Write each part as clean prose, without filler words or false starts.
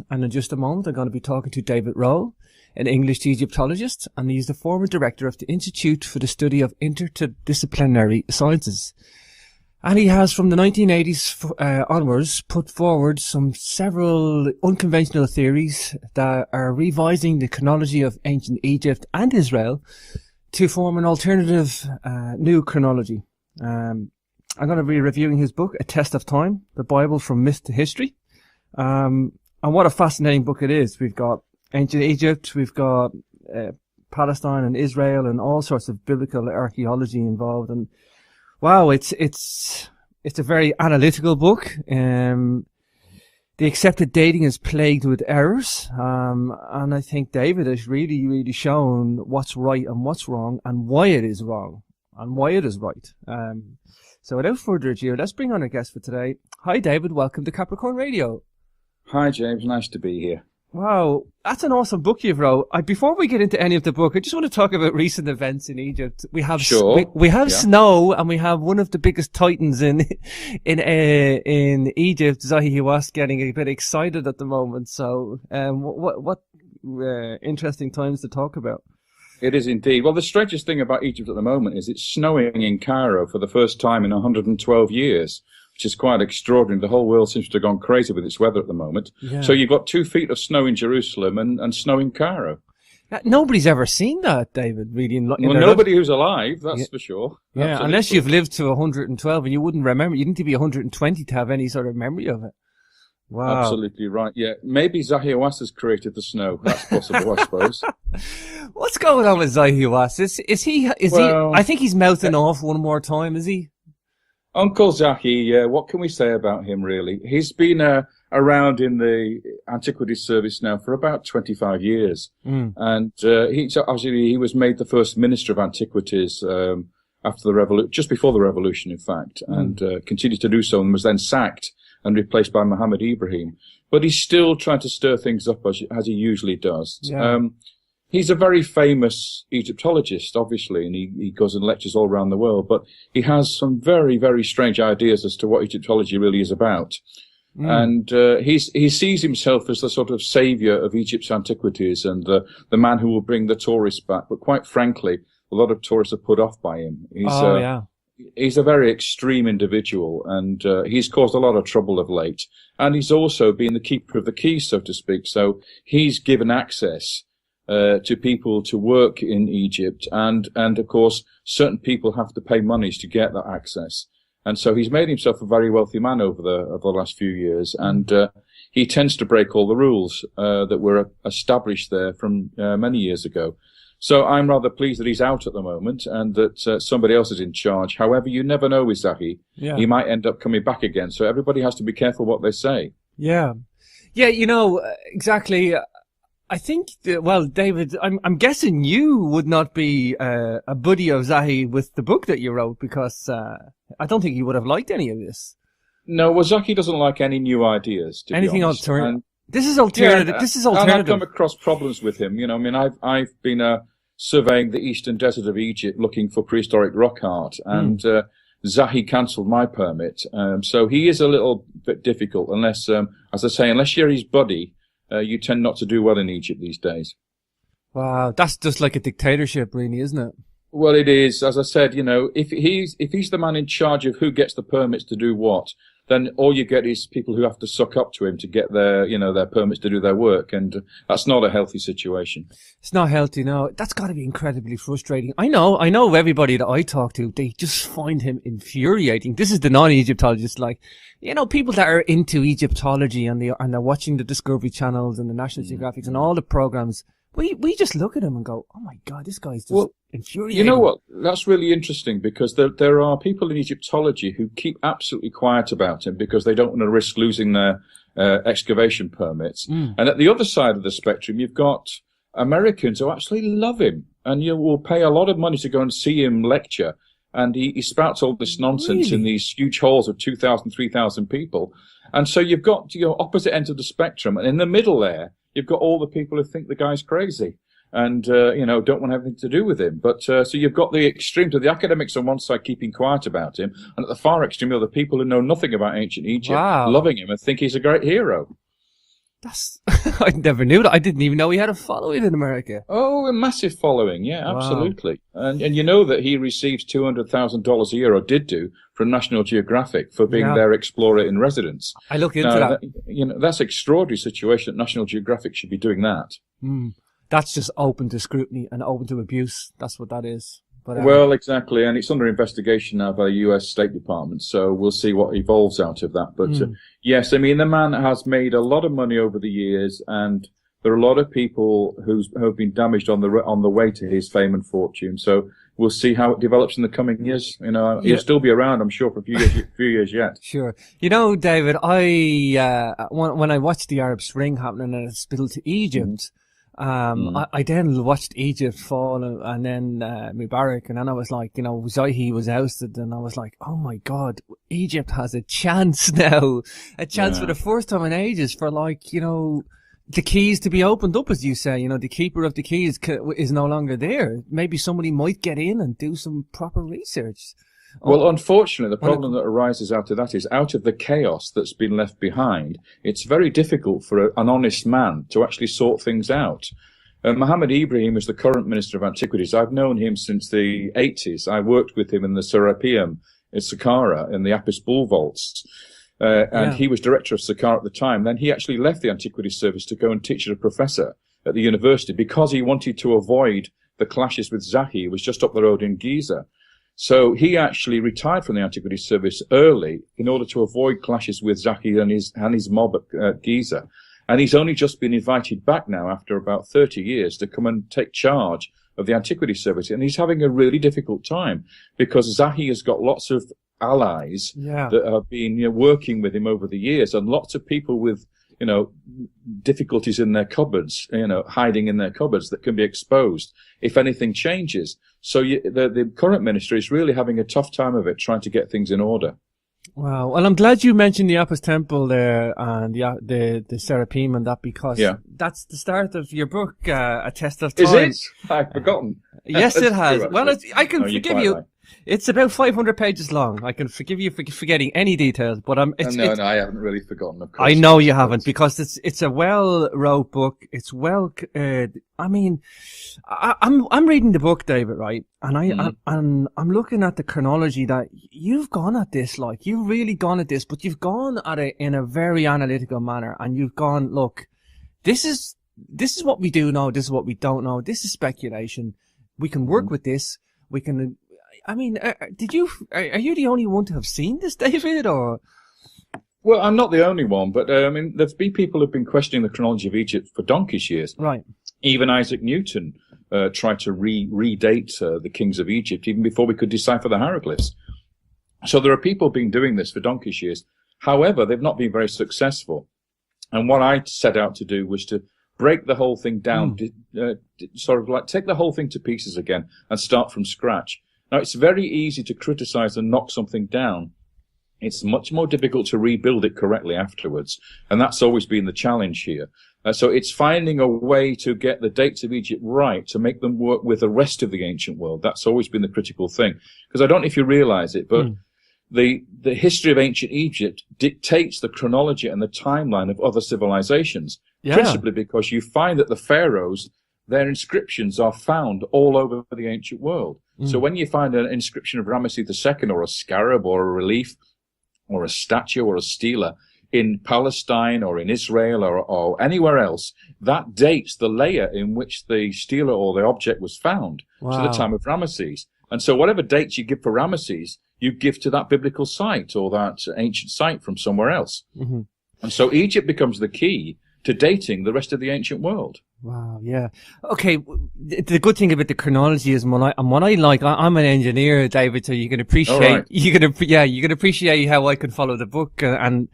and in just a moment I'm going to be talking to David Rohl, an English Egyptologist, and he's the former director of the Institute for the Study of Interdisciplinary Sciences. And he has, from the 1980s onwards, put forward several unconventional theories that are revising the chronology of ancient Egypt and Israel to form an alternative new chronology. I'm going to be reviewing his book, A Test of Time, The Bible from Myth to History. And what a fascinating book it is. We've got ancient Egypt, we've got Palestine and Israel, and all sorts of biblical archaeology involved. And wow, it's a very analytical book. The accepted dating is plagued with errors. And I think David has really shown what's right and what's wrong, and why it is wrong and why it is right. So without further ado, let's bring on our guest for today. Hi, David. Welcome to Capricorn Radio. Hi, James. Nice to be here. Wow, that's an awesome book you've wrote. Before we get into any of the book, I just want to talk about recent events in Egypt. We have we have snow, and we have one of the biggest titans in Egypt, Zahi Hawass, getting a bit excited at the moment. So, what interesting times to talk about. It is indeed. Well, the strangest thing about Egypt at the moment is it's snowing in Cairo for the first time in 112 years, which is quite extraordinary. The whole world seems to have gone crazy with its weather at the moment. Yeah. So you've got 2 feet of snow in Jerusalem and snow in Cairo. Nobody's ever seen that, David, really. Well, nobody who's alive, that's for sure. Yeah, absolutely. Unless you've lived to 112, and you wouldn't remember. You need to be 120 to have any sort of memory of it. Wow. Absolutely right. Yeah, maybe Zahi Hawass has created the snow. That's possible, I suppose. What's going on with Zahi Hawass? Is he? I think he's mouthing off one more time. Is he? Uncle Zahi, what can we say about him, really? He's been around in the Antiquities Service now for about 25 years. And he was made the first Minister of Antiquities after the revolution, just before the revolution, in fact, and continued to do so, and was then sacked and replaced by Mohammed Ibrahim. But he's still trying to stir things up as he usually does. Yeah. He's a very famous Egyptologist, obviously, and he goes and lectures all around the world, but he has some very, very strange ideas as to what Egyptology really is about. And he sees himself as the sort of savior of Egypt's antiquities and the man who will bring the tourists back. But quite frankly, a lot of tourists are put off by him. He's a very extreme individual, and he's caused a lot of trouble of late. And he's also been the keeper of the keys, so to speak. So he's given access to people to work in Egypt, and of course certain people have to pay monies to get that access, and so he's made himself a very wealthy man over the last few years, and he tends to break all the rules that were established there from many years ago. So I'm rather pleased that he's out at the moment and that somebody else is in charge. However, you never know with Zahi. Yeah. He might end up coming back again, so everybody has to be careful what they say. Yeah, exactly. I think, David, I'm guessing you would not be a buddy of Zahi with the book that you wrote, because I don't think you would have liked any of this. No, well, Zahi doesn't like any new ideas. Anything alternative. This is alternative. Yeah, this is alternative. And I've come across problems with him. I mean, I've been surveying the eastern desert of Egypt looking for prehistoric rock art, and Zahi cancelled my permit. So he is a little bit difficult, unless, as I say, unless you're his buddy. You tend not to do well in Egypt these days. Wow, that's just like a dictatorship, really, isn't it? Well, it is. As I said, if he's the man in charge of who gets the permits to do what, then all you get is people who have to suck up to him to get their permits to do their work, and that's not a healthy situation. It's not healthy, no. That's got to be incredibly frustrating. I know everybody that I talk to, they just find him infuriating. This is the non-Egyptologists, people that are into Egyptology and they're watching the Discovery channels and the National Geographics and all the programs. We just look at him and go, oh my God, this guy's just infuriating. You know what? That's really interesting, because there are people in Egyptology who keep absolutely quiet about him because they don't want to risk losing their excavation permits. And at the other side of the spectrum, you've got Americans who actually love him, and you will pay a lot of money to go and see him lecture. And he spouts all this nonsense in these huge halls of 2,000, 3,000 people. And so you've got opposite ends of the spectrum, and in the middle there, you've got all the people who think the guy's crazy and, don't want anything to do with him. But, so you've got the extremes of the academics on one side keeping quiet about him, and at the far extreme are the people who know nothing about ancient Egypt, loving him and think he's a great hero. That's I never knew that. I didn't even know he had a following in America. Oh, a massive following, yeah, Wow. absolutely. And you know that he receives $200,000 a year, or did do, from National Geographic for being their explorer in residence. I look into that. You know, that's an extraordinary situation. National Geographic should be doing that. That's just open to scrutiny and open to abuse. That's what that is. But, well, exactly, and it's under investigation now by the U.S. State Department, so we'll see what evolves out of that. But yes, I mean, the man has made a lot of money over the years, and there are a lot of people who have been damaged on the way to his fame and fortune. So we'll see how it develops in the coming years. You know, he'll still be around, I'm sure, for a few years yet. Sure. You know, David, when I watched the Arab Spring happening and it spilled to Egypt. I then watched Egypt fall and then Mubarak, and then I was like, you know, Zahi was ousted, and I was like, oh my God, Egypt has a chance now, for the first time in ages for, like, you know, the keys to be opened up, as you say. You know, the keeper of the keys is no longer there. Maybe somebody might get in and do some proper research. Well, unfortunately, the problem that arises out of that is, out of the chaos that's been left behind, it's very difficult for an honest man to actually sort things out. Mohammed Ibrahim is the current Minister of Antiquities. I've known him since the 80s. I worked with him in the Serapeum in Saqqara, in the Apis Bull Vaults. And he was director of Saqqara at the time. Then he actually left the Antiquities Service to go and teach as a professor at the university because he wanted to avoid the clashes with Zahi. He was just up the road in Giza. So he actually retired from the Antiquities Service early in order to avoid clashes with Zahi and his mob at Giza. And he's only just been invited back now after about 30 years to come and take charge of the Antiquities Service. And he's having a really difficult time because Zahi has got lots of allies that have been working with him over the years, and lots of people with, you know, difficulties in their cupboards, you know, hiding in their cupboards that can be exposed if anything changes. So the current minister is really having a tough time of it, trying to get things in order. Wow. Well, I'm glad you mentioned the Apis Temple there and the Serapeum and that, because that's the start of your book, A Test of Time. Is it? I've forgotten. Yes, it has. Well, I can forgive you. Right. It's about 500 pages long. I can forgive you for forgetting any details, but no, I haven't really forgotten. Of course, I know you haven't, because it's a well-wrote book. It's I mean, I'm reading the book, David, right? And I'm looking at the chronology that you've gone at this, like, you've really gone at this, but you've gone at it in a very analytical manner, and you've gone, look, this is what we do know, this is what we don't know, this is speculation. We can work with this. We can. I mean, are you the only one to have seen this, David, or? Well, I'm not the only one, but I mean, there's been people who've been questioning the chronology of Egypt for donkey's years. Right. Even Isaac Newton tried to redate the kings of Egypt even before we could decipher the hieroglyphs. So there are people been doing this for donkey's years. However, they've not been very successful. And what I set out to do was to break the whole thing down, sort of like take the whole thing to pieces again and start from scratch. Now, it's very easy to criticize and knock something down. It's much more difficult to rebuild it correctly afterwards. And that's always been the challenge here. So it's finding a way to get the dates of Egypt right, to make them work with the rest of the ancient world. That's always been the critical thing. Because I don't know if you realize it, but the history of ancient Egypt dictates the chronology and the timeline of other civilizations. Principally because you find that the pharaohs, their inscriptions are found all over the ancient world. So when you find an inscription of Ramesses II, or a scarab, or a relief, or a statue, or a stela in Palestine, or in Israel, or anywhere else, that dates the layer in which the stela or the object was found to the time of Ramesses. And so whatever dates you give for Ramesses, you give to that biblical site or that ancient site from somewhere else. And so Egypt becomes the key to dating the rest of the ancient world. Wow, yeah. Okay, the good thing about the chronology is what I like, I'm an engineer, David, so you can appreciate, you can appreciate how I can follow the book, and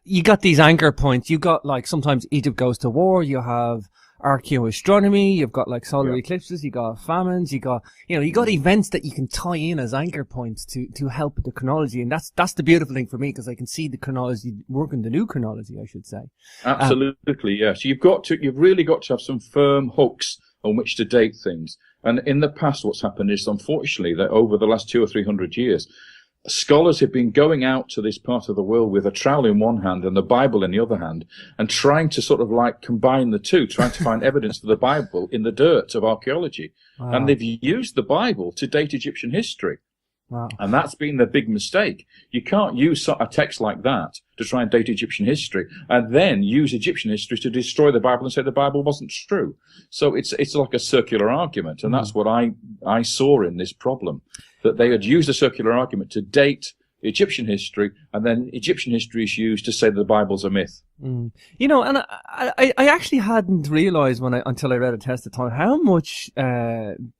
you got these anchor points. You got, like, sometimes Egypt goes to war, you have archaeoastronomy, you've got, like, solar eclipses, you got famines, you got events that you can tie in as anchor points to help with the chronology. And that's the beautiful thing for me, because I can see the chronology working, the new chronology, I should say. Absolutely, yes. You've really got to have some firm hooks on which to date things. And in the past, what's happened is, unfortunately, that over the last 200 or 300 years, scholars have been going out to this part of the world with a trowel in one hand and the Bible in the other hand, and trying to sort of like combine the two, trying to find evidence for the Bible in the dirt of archaeology. Wow. And they've used the Bible to date Egyptian history. Wow. And that's been the big mistake. You can't use a text like that to try and date Egyptian history and then use Egyptian history to destroy the Bible and say the Bible wasn't true. So it's like a circular argument, and that's what I saw in this problem, that they had used a circular argument to date Egyptian history, and then Egyptian history is used to say that the Bible's a myth. You know, and I actually hadn't realised until I read a test of time how much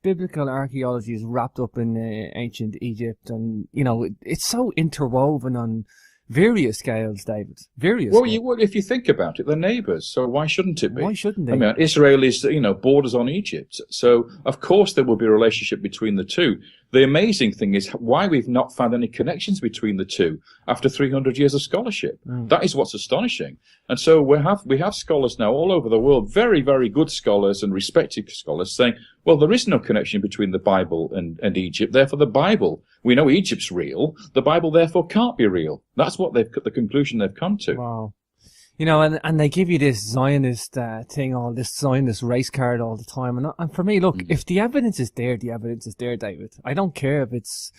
biblical archaeology is wrapped up in ancient Egypt, and you know, it's so interwoven on various scales, David. Various. Well, scales. if you think about it, they're neighbours, so why shouldn't it be? Why shouldn't they? I mean, Israel is, borders on Egypt, so of course there will be a relationship between the two. The amazing thing is why we've not found any connections between the two after 300 years of scholarship. That is what's astonishing. And so we have scholars now all over the world, very, very good scholars and respected scholars, saying, well, there is no connection between the Bible and Egypt. Therefore, the Bible, we know Egypt's real. The Bible, therefore, can't be real. That's what the conclusion they've come to. Wow. You know, and they give you this Zionist thing, all this Zionist race card all the time. And for me, look, if the evidence is there, the evidence is there, David. I don't care if it's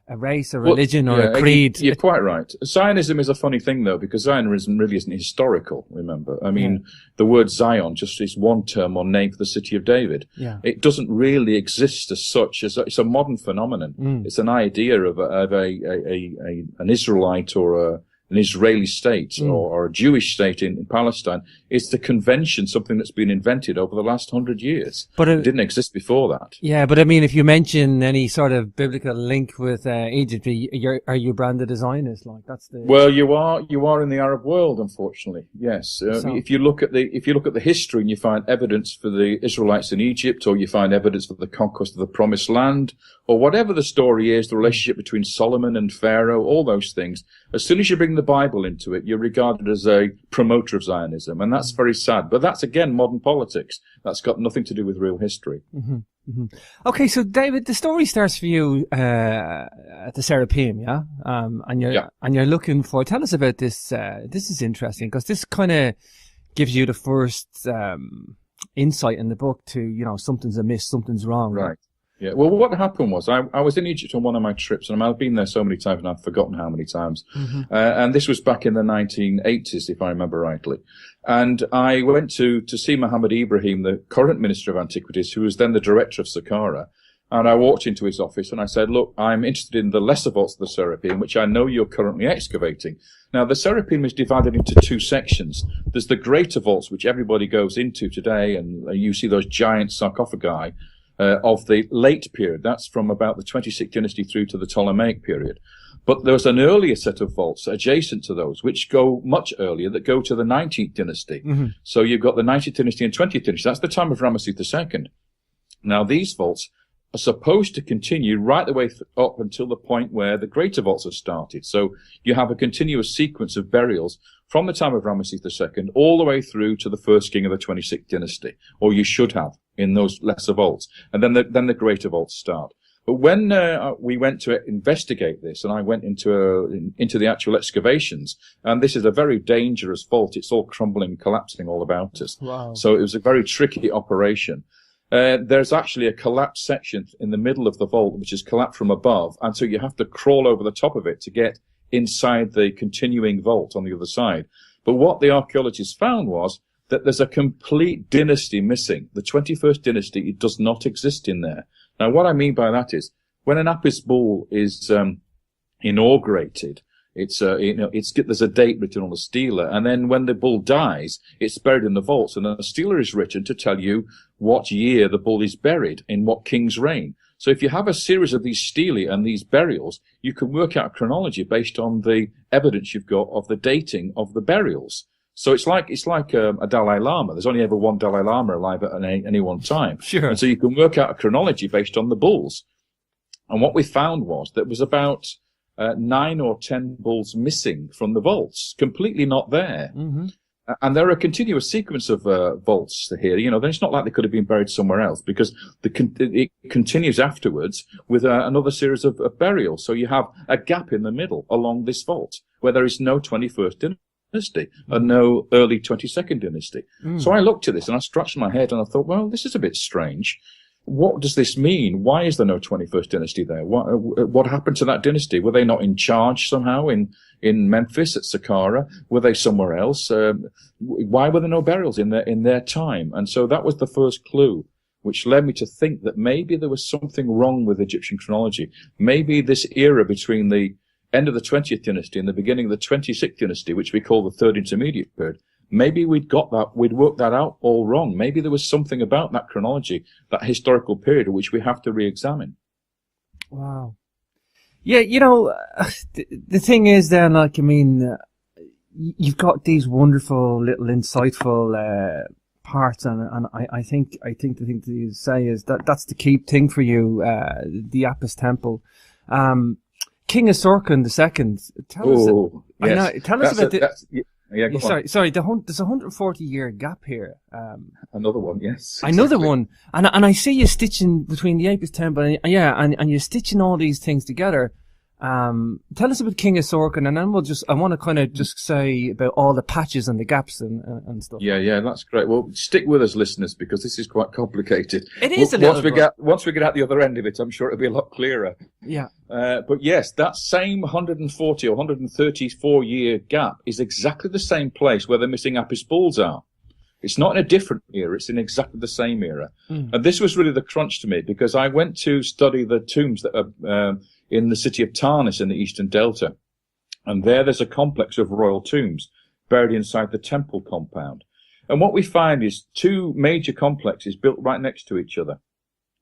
a race, a religion, or a creed. You're quite right. Zionism is a funny thing, though, because Zionism really isn't historical, remember. I mean, the word Zion just is one term or name for the city of David. Yeah. It doesn't really exist as such. It's a modern phenomenon. It's an idea of an Israelite or an Israeli state or a Jewish state in Palestine. It's the convention, something that's been invented over the last 100 years. But it didn't exist before that. Yeah, but I mean, if you mention any sort of biblical link with Egypt, are you branded as Zionist? Like that's the. Well, you are in the Arab world, unfortunately. Yes. If you look at the history and you find evidence for the Israelites in Egypt, or you find evidence for the conquest of the Promised Land, or whatever the story is, the relationship between Solomon and Pharaoh, all those things, as soon as you bring the Bible into it, you're regarded as a promoter of Zionism, and that's very sad. But that's, again, modern politics. That's got nothing to do with real history. Okay, so David, the story starts for you at the Serapeum, yeah? And you're looking for. Tell us about this. This is interesting because this kind of gives you the first insight in the book to something's amiss, something's wrong. Right. Yeah, well, what happened was I was in Egypt on one of my trips, and I've been there so many times, and I've forgotten how many times. And this was back in the 1980s, if I remember rightly. And I went to see Mohammed Ibrahim, the current Minister of Antiquities, who was then the director of Saqqara. And I walked into his office and I said, look, I'm interested in the lesser vaults of the Serapeum, which I know you're currently excavating. Now, the Serapeum is divided into two sections. There's the greater vaults, which everybody goes into today, and you see those giant sarcophagi of the late period. That's from about the 26th dynasty through to the Ptolemaic period. But there's an earlier set of vaults adjacent to those, which go much earlier, that go to the 19th dynasty. So you've got the 19th dynasty and 20th dynasty. That's the time of Ramesses II. Now, these vaults are supposed to continue right the way up until the point where the greater vaults have started. So you have a continuous sequence of burials from the time of Ramesses II all the way through to the first king of the 26th dynasty, or you should have in those lesser vaults. And then the greater vaults start. But when we went to investigate this, and I went into the actual excavations, and this is a very dangerous vault. It's all crumbling, collapsing all about us. Wow. So it was a very tricky operation. There's actually a collapsed section in the middle of the vault, which is collapsed from above, and so you have to crawl over the top of it to get inside the continuing vault on the other side. But what the archaeologists found was that there's a complete dynasty missing. The 21st dynasty, it does not exist in there. Now, what I mean by that is, when an Apis bull is inaugurated, there's a date written on the stela, and then when the bull dies, it's buried in the vaults, and a stela is written to tell you what year the bull is buried, in what king's reign. So if you have a series of these stelae and these burials, you can work out a chronology based on the evidence you've got of the dating of the burials. So it's like a Dalai Lama. There's only ever one Dalai Lama alive at any one time. Sure. And so you can work out a chronology based on the bulls. And what we found was that there was about 9 or 10 bulls missing from the vaults, completely not there. And there are a continuous sequence of vaults here. Then it's not like they could have been buried somewhere else, because it continues afterwards with another series of burials. So you have a gap in the middle along this vault where there is no 21st dynasty and no early 22nd dynasty. So I looked at this and I scratched my head and I thought, well, this is a bit strange. What does this mean? Why is there no 21st dynasty there? What happened to that dynasty? Were they not in charge somehow in Memphis at Saqqara? Were they somewhere else? Why were there no burials in their time? And so that was the first clue, which led me to think that maybe there was something wrong with Egyptian chronology. Maybe this era between the end of the 20th dynasty and the beginning of the 26th dynasty, which we call the Third Intermediate Period, maybe we'd worked that out all wrong. Maybe there was something about that chronology, that historical period, which we have to re-examine. Wow. Yeah, the thing is then, you've got these wonderful little insightful parts, and I think the thing to say is that's the key thing for you, the Apis Temple. King Asorkon II, tell us about the... Sorry. There's a 140-year gap here. Another one, yes. Exactly. Another one, and I see you stitching between the Apis Temple, and you're stitching all these things together. Tell us about King Asorkon, and then I want to kind of just say about all the patches and the gaps and stuff. Yeah, that's great. Well, stick with us, listeners, because this is quite complicated. It is a little once we get out the other end of it, I'm sure it'll be a lot clearer. Yeah. But yes, that same 140 or 134-year gap is exactly the same place where the missing Apis bulls are. It's not in a different era, it's in exactly the same era. And this was really the crunch to me, because I went to study the tombs that are in the city of Tarnis in the Eastern Delta. And there's a complex of royal tombs buried inside the temple compound. And what we find is two major complexes built right next to each other.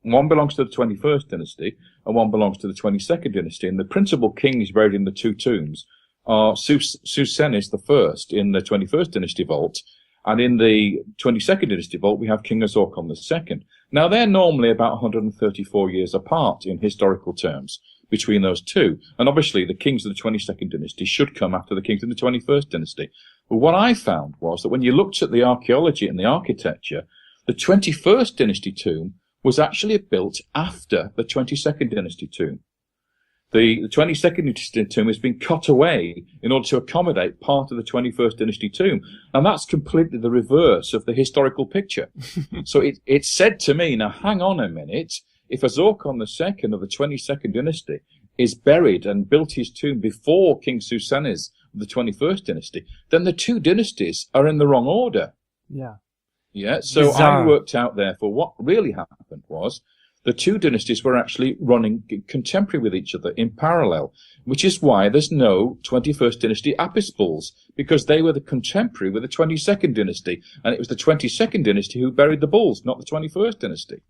One belongs to the 21st dynasty and one belongs to the 22nd dynasty. And the principal kings buried in the two tombs are Susenes I in the 21st dynasty vault, and in the 22nd dynasty vault we have King Asorkon II. Now they're normally about 134 years apart in historical terms between those two. And obviously the kings of the 22nd dynasty should come after the kings of the 21st dynasty. But what I found was that when you looked at the archaeology and the architecture, the 21st dynasty tomb was actually built after the 22nd dynasty tomb. The 22nd dynasty tomb has been cut away in order to accommodate part of the 21st dynasty tomb. And that's completely the reverse of the historical picture. So it said to me, now hang on a minute, if Asorkon II of the 22nd dynasty is buried and built his tomb before King Susenes of the 21st dynasty, then the two dynasties are in the wrong order. Yeah, so bizarre. I worked out, therefore, what really happened was the two dynasties were actually running contemporary with each other in parallel, which is why there's no 21st dynasty Apis bulls, because they were the contemporary with the 22nd dynasty, and it was the 22nd dynasty who buried the bulls, not the 21st dynasty.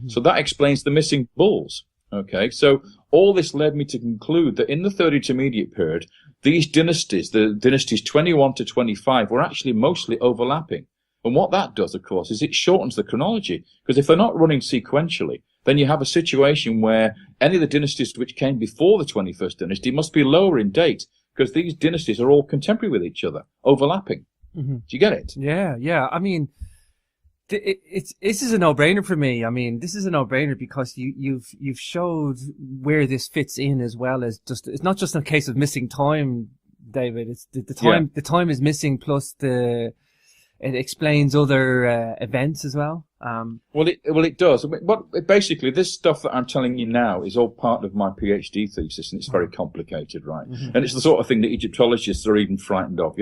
So that explains the missing bulls. Okay, so all this led me to conclude that in the Third Intermediate Period, these dynasties, the dynasties 21 to 25, were actually mostly overlapping. And what that does, of course, is it shortens the chronology, because if they're not running sequentially, then you have a situation where any of the dynasties which came before the 21st dynasty must be lower in date, because these dynasties are all contemporary with each other, overlapping. Do you get it? Yeah. I mean, this is a no-brainer for me. I mean, this is a no-brainer because you've showed where this fits in, as well as just, it's not just a case of missing time, David. It's the time. The time is missing, plus it explains other events as well. Well, it does. Basically, this stuff that I'm telling you now is all part of my PhD thesis, and it's very complicated, right? And it's the sort of thing that Egyptologists are even frightened of.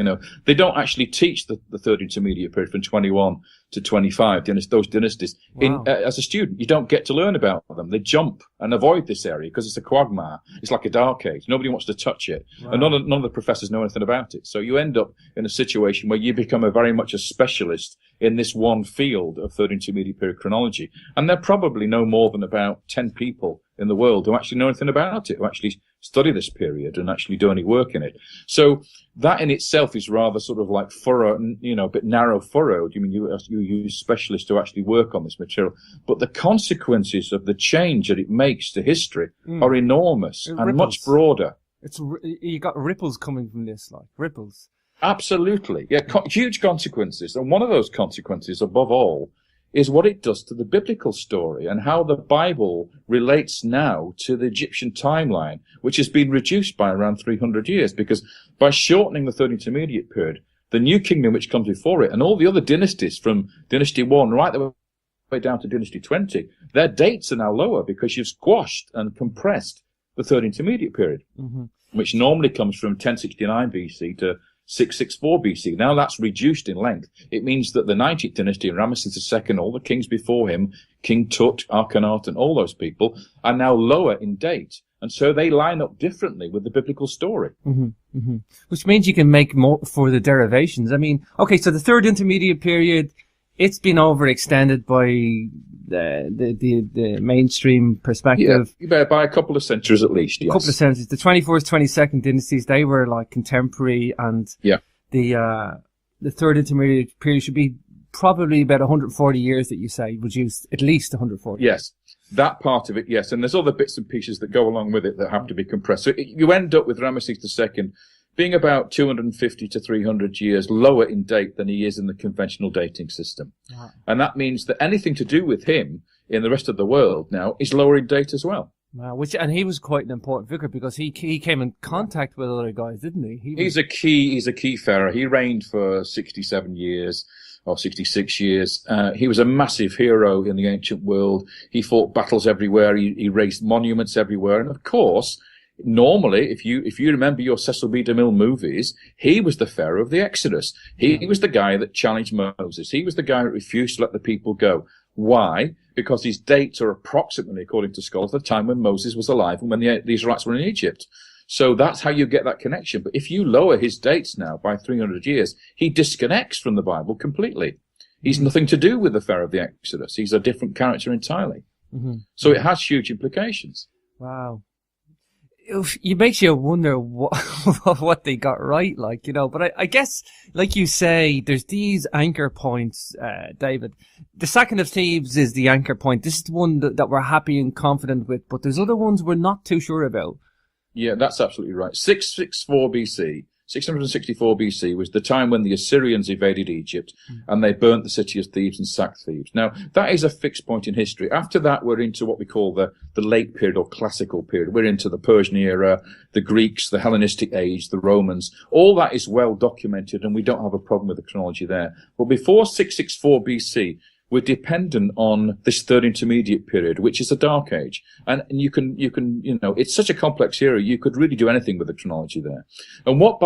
They don't actually teach the Third Intermediate Period from 21 to 25, those dynasties. Wow. As a student, you don't get to learn about them. They jump and avoid this area because it's a quagmire. It's like a dark age. Nobody wants to touch it. Wow. And none of the professors know anything about it. So you end up in a situation where you become very much a specialist in this one field of Third Intermediate Period chronology. And there are probably no more than about 10 people in the world who actually know anything about it, who actually study this period and actually do any work in it. So that in itself is rather sort of like a bit narrow furrowed. You use specialists to actually work on this material. But the consequences of the change that it makes to history are enormous and much broader. You got ripples coming from this, like ripples. Absolutely. Yeah, huge consequences. And one of those consequences, above all, is what it does to the biblical story and how the Bible relates now to the Egyptian timeline, which has been reduced by around 300 years, because by shortening the Third Intermediate Period, the New Kingdom which comes before it, and all the other dynasties from Dynasty 1 right the way down to Dynasty 20, their dates are now lower because you've squashed and compressed the Third Intermediate Period, which normally comes from 1069 BC to 664 BC. Now that's reduced in length. It means that the 19th dynasty, Ramesses II, all the kings before him, King Tut, Akhenaten, all those people, are now lower in date. And so they line up differently with the biblical story. Which means you can make more for the derivations. I mean, okay, so the Third Intermediate Period, it's been overextended by the mainstream perspective. Yeah, by a couple of centuries at least, yes. A couple of centuries. The 21st, 22nd dynasties, they were like contemporary, and the Third Intermediate Period should be probably about 140 years that you say, reduced at least 140. Yes, that part of it, yes. And there's other bits and pieces that go along with it that have to be compressed. So you end up with Ramesses II being about 250 to 300 years lower in date than he is in the conventional dating system. And that means that anything to do with him in the rest of the world now is lower in date as well. And he was quite an important figure because he came in contact with other guys, didn't he? He's a key pharaoh. He reigned for 67 years. Or 66 years. He was a massive hero in the ancient world. He fought battles everywhere. He raised monuments everywhere. And of course, normally, if you remember your Cecil B. DeMille movies, he was the pharaoh of the Exodus. He was the guy that challenged Moses. He was the guy that refused to let the people go. Why? Because his dates are approximately, according to scholars, the time when Moses was alive and when the Israelites were in Egypt. So that's how you get that connection. But if you lower his dates now by 300 years, he disconnects from the Bible completely. He's nothing to do with the Pharaoh of the Exodus. He's a different character entirely. So it has huge implications. Wow. It makes you wonder what they got right, like, you know. But I guess, like you say, there's these anchor points, David. The Sacking of Thebes is the anchor point. This is the one that we're happy and confident with. But there's other ones we're not too sure about. Yeah, that's absolutely right. 664 BC was the time when the Assyrians invaded Egypt and they burnt the city of Thebes and sacked Thebes. Now, that is a fixed point in history. After that, we're into what we call the late period or classical period. We're into the Persian era, the Greeks, the Hellenistic age, the Romans. All that is well documented and we don't have a problem with the chronology there. But before 664 BC, we're dependent on this Third Intermediate Period, which is a dark age. And you can, it's such a complex era, you could really do anything with the chronology there. And what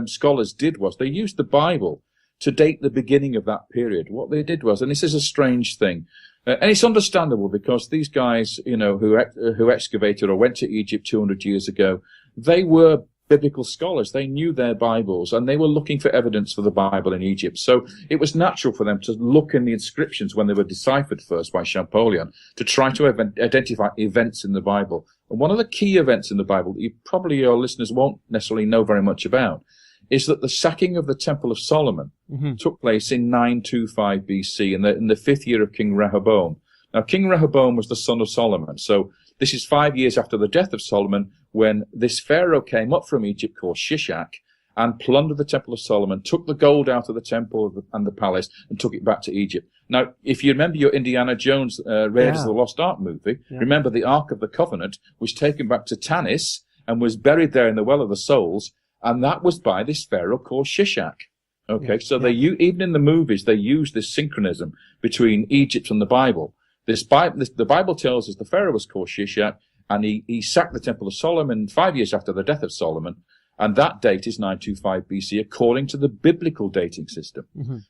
scholars did was they used the Bible to date the beginning of that period. What they did was, and this is a strange thing, and it's understandable because these guys, who excavated or went to Egypt 200 years ago, they were biblical scholars. They knew their Bibles and they were looking for evidence for the Bible in Egypt. So it was natural for them to look in the inscriptions when they were deciphered first by Champollion to try to identify events in the Bible. And one of the key events in the Bible that your listeners won't necessarily know very much about is that the sacking of the Temple of Solomon took place in 925 BC in the 5th year of King Rehoboam. Now, King Rehoboam was the son of Solomon. So this is 5 years after the death of Solomon, when this pharaoh came up from Egypt called Shishak and plundered the Temple of Solomon, took the gold out of the temple and the palace and took it back to Egypt. Now, if you remember your Indiana Jones Raiders of the Lost Ark movie, remember the Ark of the Covenant was taken back to Tanis and was buried there in the Well of the Souls, and that was by this pharaoh called Shishak. Okay, even in the movies, they use this synchronism between Egypt and the Bible. The Bible tells us the pharaoh was called Shishak, and he sacked the Temple of Solomon 5 years after the death of Solomon, and that date is 925 BC according to the biblical dating system.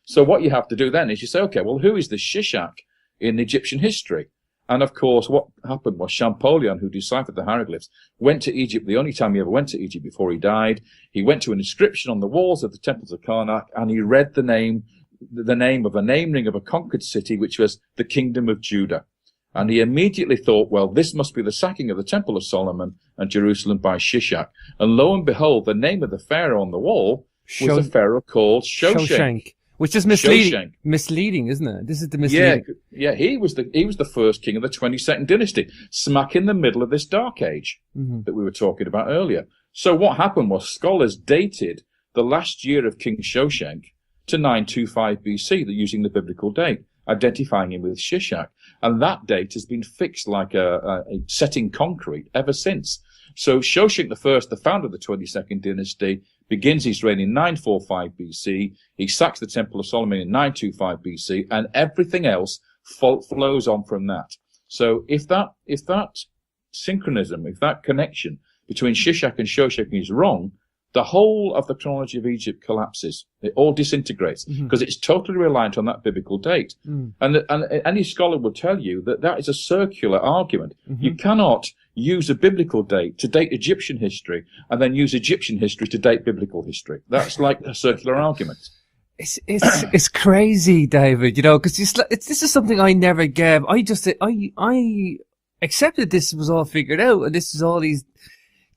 So what you have to do then is you say, okay, well, who is this Shishak in Egyptian history? And of course, what happened was Champollion, who deciphered the hieroglyphs, went to Egypt, the only time he ever went to Egypt before he died. He went to an inscription on the walls of the temples of Karnak, and he read the name of a name ring of a conquered city, which was the Kingdom of Judah. And he immediately thought, well, this must be the sacking of the Temple of Solomon and Jerusalem by Shishak. And lo and behold, the name of the pharaoh on the wall was a pharaoh called Shoshenq. Which is misleading. Misleading, isn't it? This is the misleading. Yeah, he was the first king of the 22nd dynasty, smack in the middle of this dark age that we were talking about earlier. So what happened was scholars dated the last year of King Shoshenq to 925 BC, using the biblical date, identifying him with Shishak. And that date has been fixed like a set in concrete ever since. So Shoshenq I, the founder of the 22nd dynasty, begins his reign in 945 BC. He sacks the Temple of Solomon in 925 BC, and everything else flows on from that. So if that synchronism, if that connection between Shishak and Shoshenq is wrong, the whole of the chronology of Egypt collapses. It all disintegrates because it's totally reliant on that biblical date. And any scholar will tell you that is a circular argument. You cannot use a biblical date to date Egyptian history and then use Egyptian history to date biblical history. That's like a circular argument. It's crazy, David, because this is something I never gave. I accepted this was all figured out, and this is all these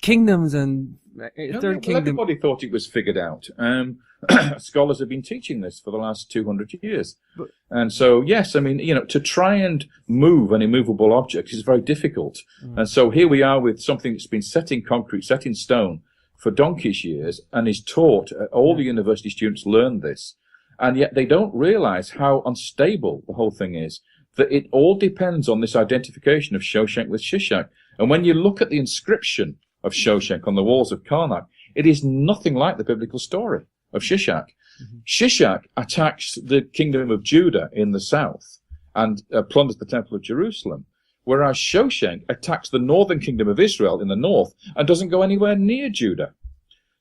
kingdoms and third kingdom. Everybody thought it was figured out. Scholars have been teaching this for the last 200 years. And so, yes, I mean, to try and move an immovable object is very difficult. And so here we are with something that's been set in concrete, set in stone for donkey's years, and is taught. All the university students learn this. And yet they don't realize how unstable the whole thing is, that it all depends on this identification of Shoshenq with Shishak. And when you look at the inscription of Shoshenq on the walls of Karnak, it is nothing like the biblical story of Shishak. Shishak attacks the kingdom of Judah in the south and plunders the temple of Jerusalem, whereas Shoshenq attacks the northern kingdom of Israel in the north and doesn't go anywhere near Judah.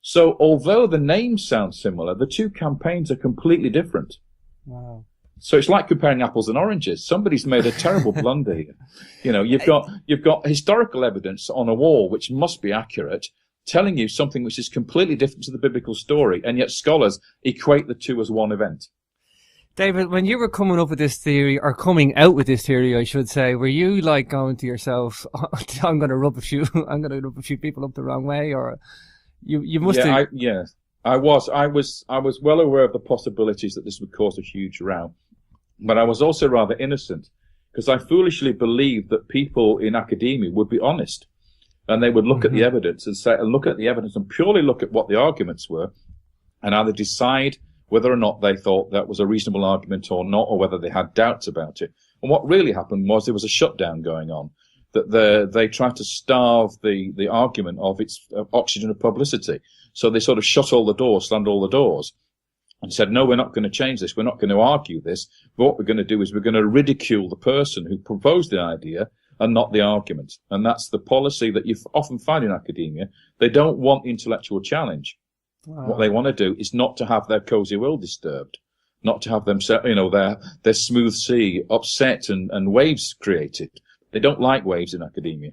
So although the names sound similar, the two campaigns are completely different. Wow. So it's like comparing apples and oranges. Somebody's made a terrible blunder here. You've got historical evidence on a wall which must be accurate, telling you something which is completely different to the biblical story, and yet scholars equate the two as one event. David, when you were coming up with this theory, or coming out with this theory, I should say, were you like going to yourself, I'm going to rub a few people up the wrong way, or you must have? I was well aware of the possibilities that this would cause a huge row. But I was also rather innocent, because I foolishly believed that people in academia would be honest, and they would look at the evidence and purely look at what the arguments were, and either decide whether or not they thought that was a reasonable argument or not, or whether they had doubts about it. And what really happened was there was a shutdown going on, that they tried to starve the argument of its oxygen of publicity. So they sort of shut all the doors, slammed all the doors, and said, no, we're not going to change this. We're not going to argue this. But what we're going to do is we're going to ridicule the person who proposed the idea and not the argument. And that's the policy that you often find in academia. They don't want intellectual challenge. Wow. What they want to do is not to have their cozy world disturbed, not to have them, their smooth sea upset and waves created. They don't like waves in academia.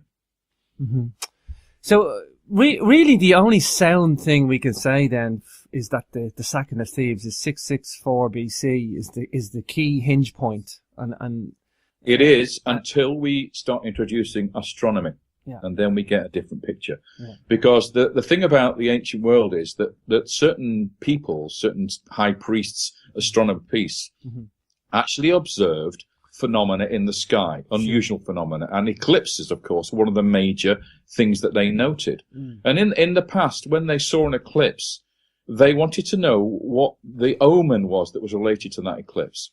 So really the only sound thing we can say then is that the sacking of Thebes is 664 BC is the key hinge point, and it is until we start introducing astronomy, and then we get a different picture. Because the thing about the ancient world is that certain people, certain high priests, astronomer priests, actually observed phenomena in the sky, unusual phenomena, and eclipses, of course, one of the major things that they noted. And in the past, when they saw an eclipse, they wanted to know what the omen was that was related to that eclipse.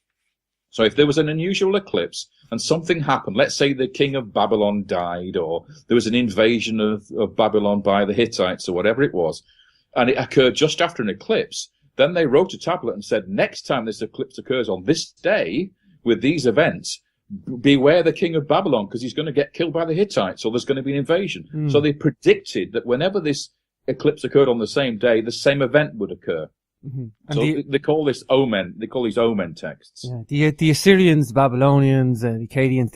So if there was an unusual eclipse and something happened, let's say the king of Babylon died, or there was an invasion of Babylon by the Hittites or whatever it was, and it occurred just after an eclipse, then they wrote a tablet and said, next time this eclipse occurs on this day with these events, beware the king of Babylon, because he's going to get killed by the Hittites, or there's going to be an invasion. So they predicted that whenever this eclipse occurred on the same day, the same event would occur. So they call this omen. They call these omen texts. The Assyrians, the Babylonians, the Akkadians,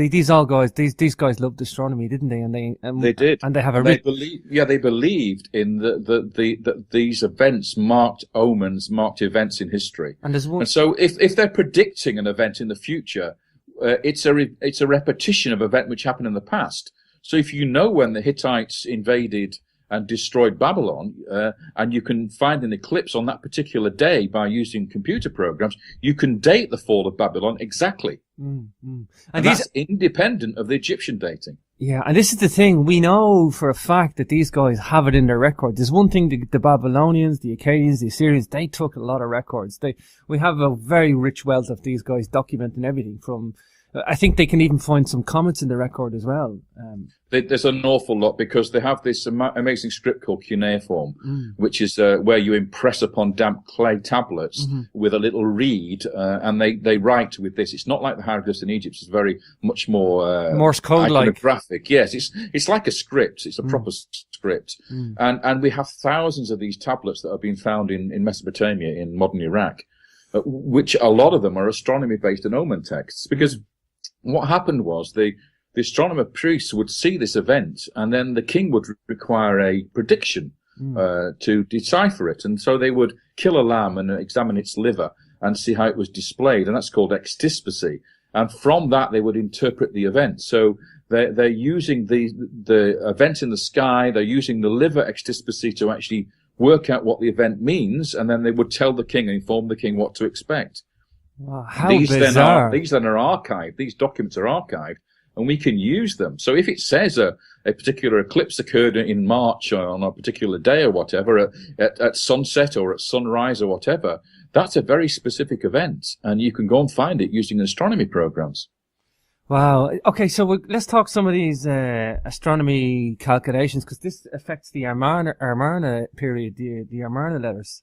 these guys loved astronomy, didn't they? And they did. And they have they believed in that these events marked omens, marked events in history. And so if they're predicting an event in the future, it's a repetition of an event which happened in the past. So if you know when the Hittites invaded and destroyed Babylon, and you can find an eclipse on that particular day by using computer programs, you can date the fall of Babylon exactly. And that's independent of the Egyptian dating. Yeah, and this is the thing. We know for a fact that these guys have it in their record. There's one thing, the Babylonians, the Akkadians, the Assyrians, they took a lot of records. We have a very rich wealth of these guys documenting everything from, I think they can even find some comments in the record as well. There's an awful lot, because they have this amazing script called cuneiform, which is where you impress upon damp clay tablets with a little reed, and they write with this. It's not like the hieroglyphs in Egypt. It's very much more Morse code-like. Graphic. Yes, it's like a script. It's a proper script, and we have thousands of these tablets that have been found in Mesopotamia, in modern Iraq, which a lot of them are astronomy-based and omen texts, because what happened was the astronomer priests would see this event, and then the king would require a prediction to decipher it. And so they would kill a lamb and examine its liver and see how it was displayed, and that's called extispacy. And from that, they would interpret the event. So they're using the event in the sky, they're using the liver extispacy to actually work out what the event means, and then they would tell the king and inform the king what to expect. Wow, how bizarre. These then are archived. These documents are archived, and we can use them. So if it says a particular eclipse occurred in March or on a particular day or whatever, at sunset or at sunrise or whatever, that's a very specific event, and you can go and find it using astronomy programs. Wow. Okay, so let's talk some of these astronomy calculations, because this affects the Amarna period, the Amarna letters.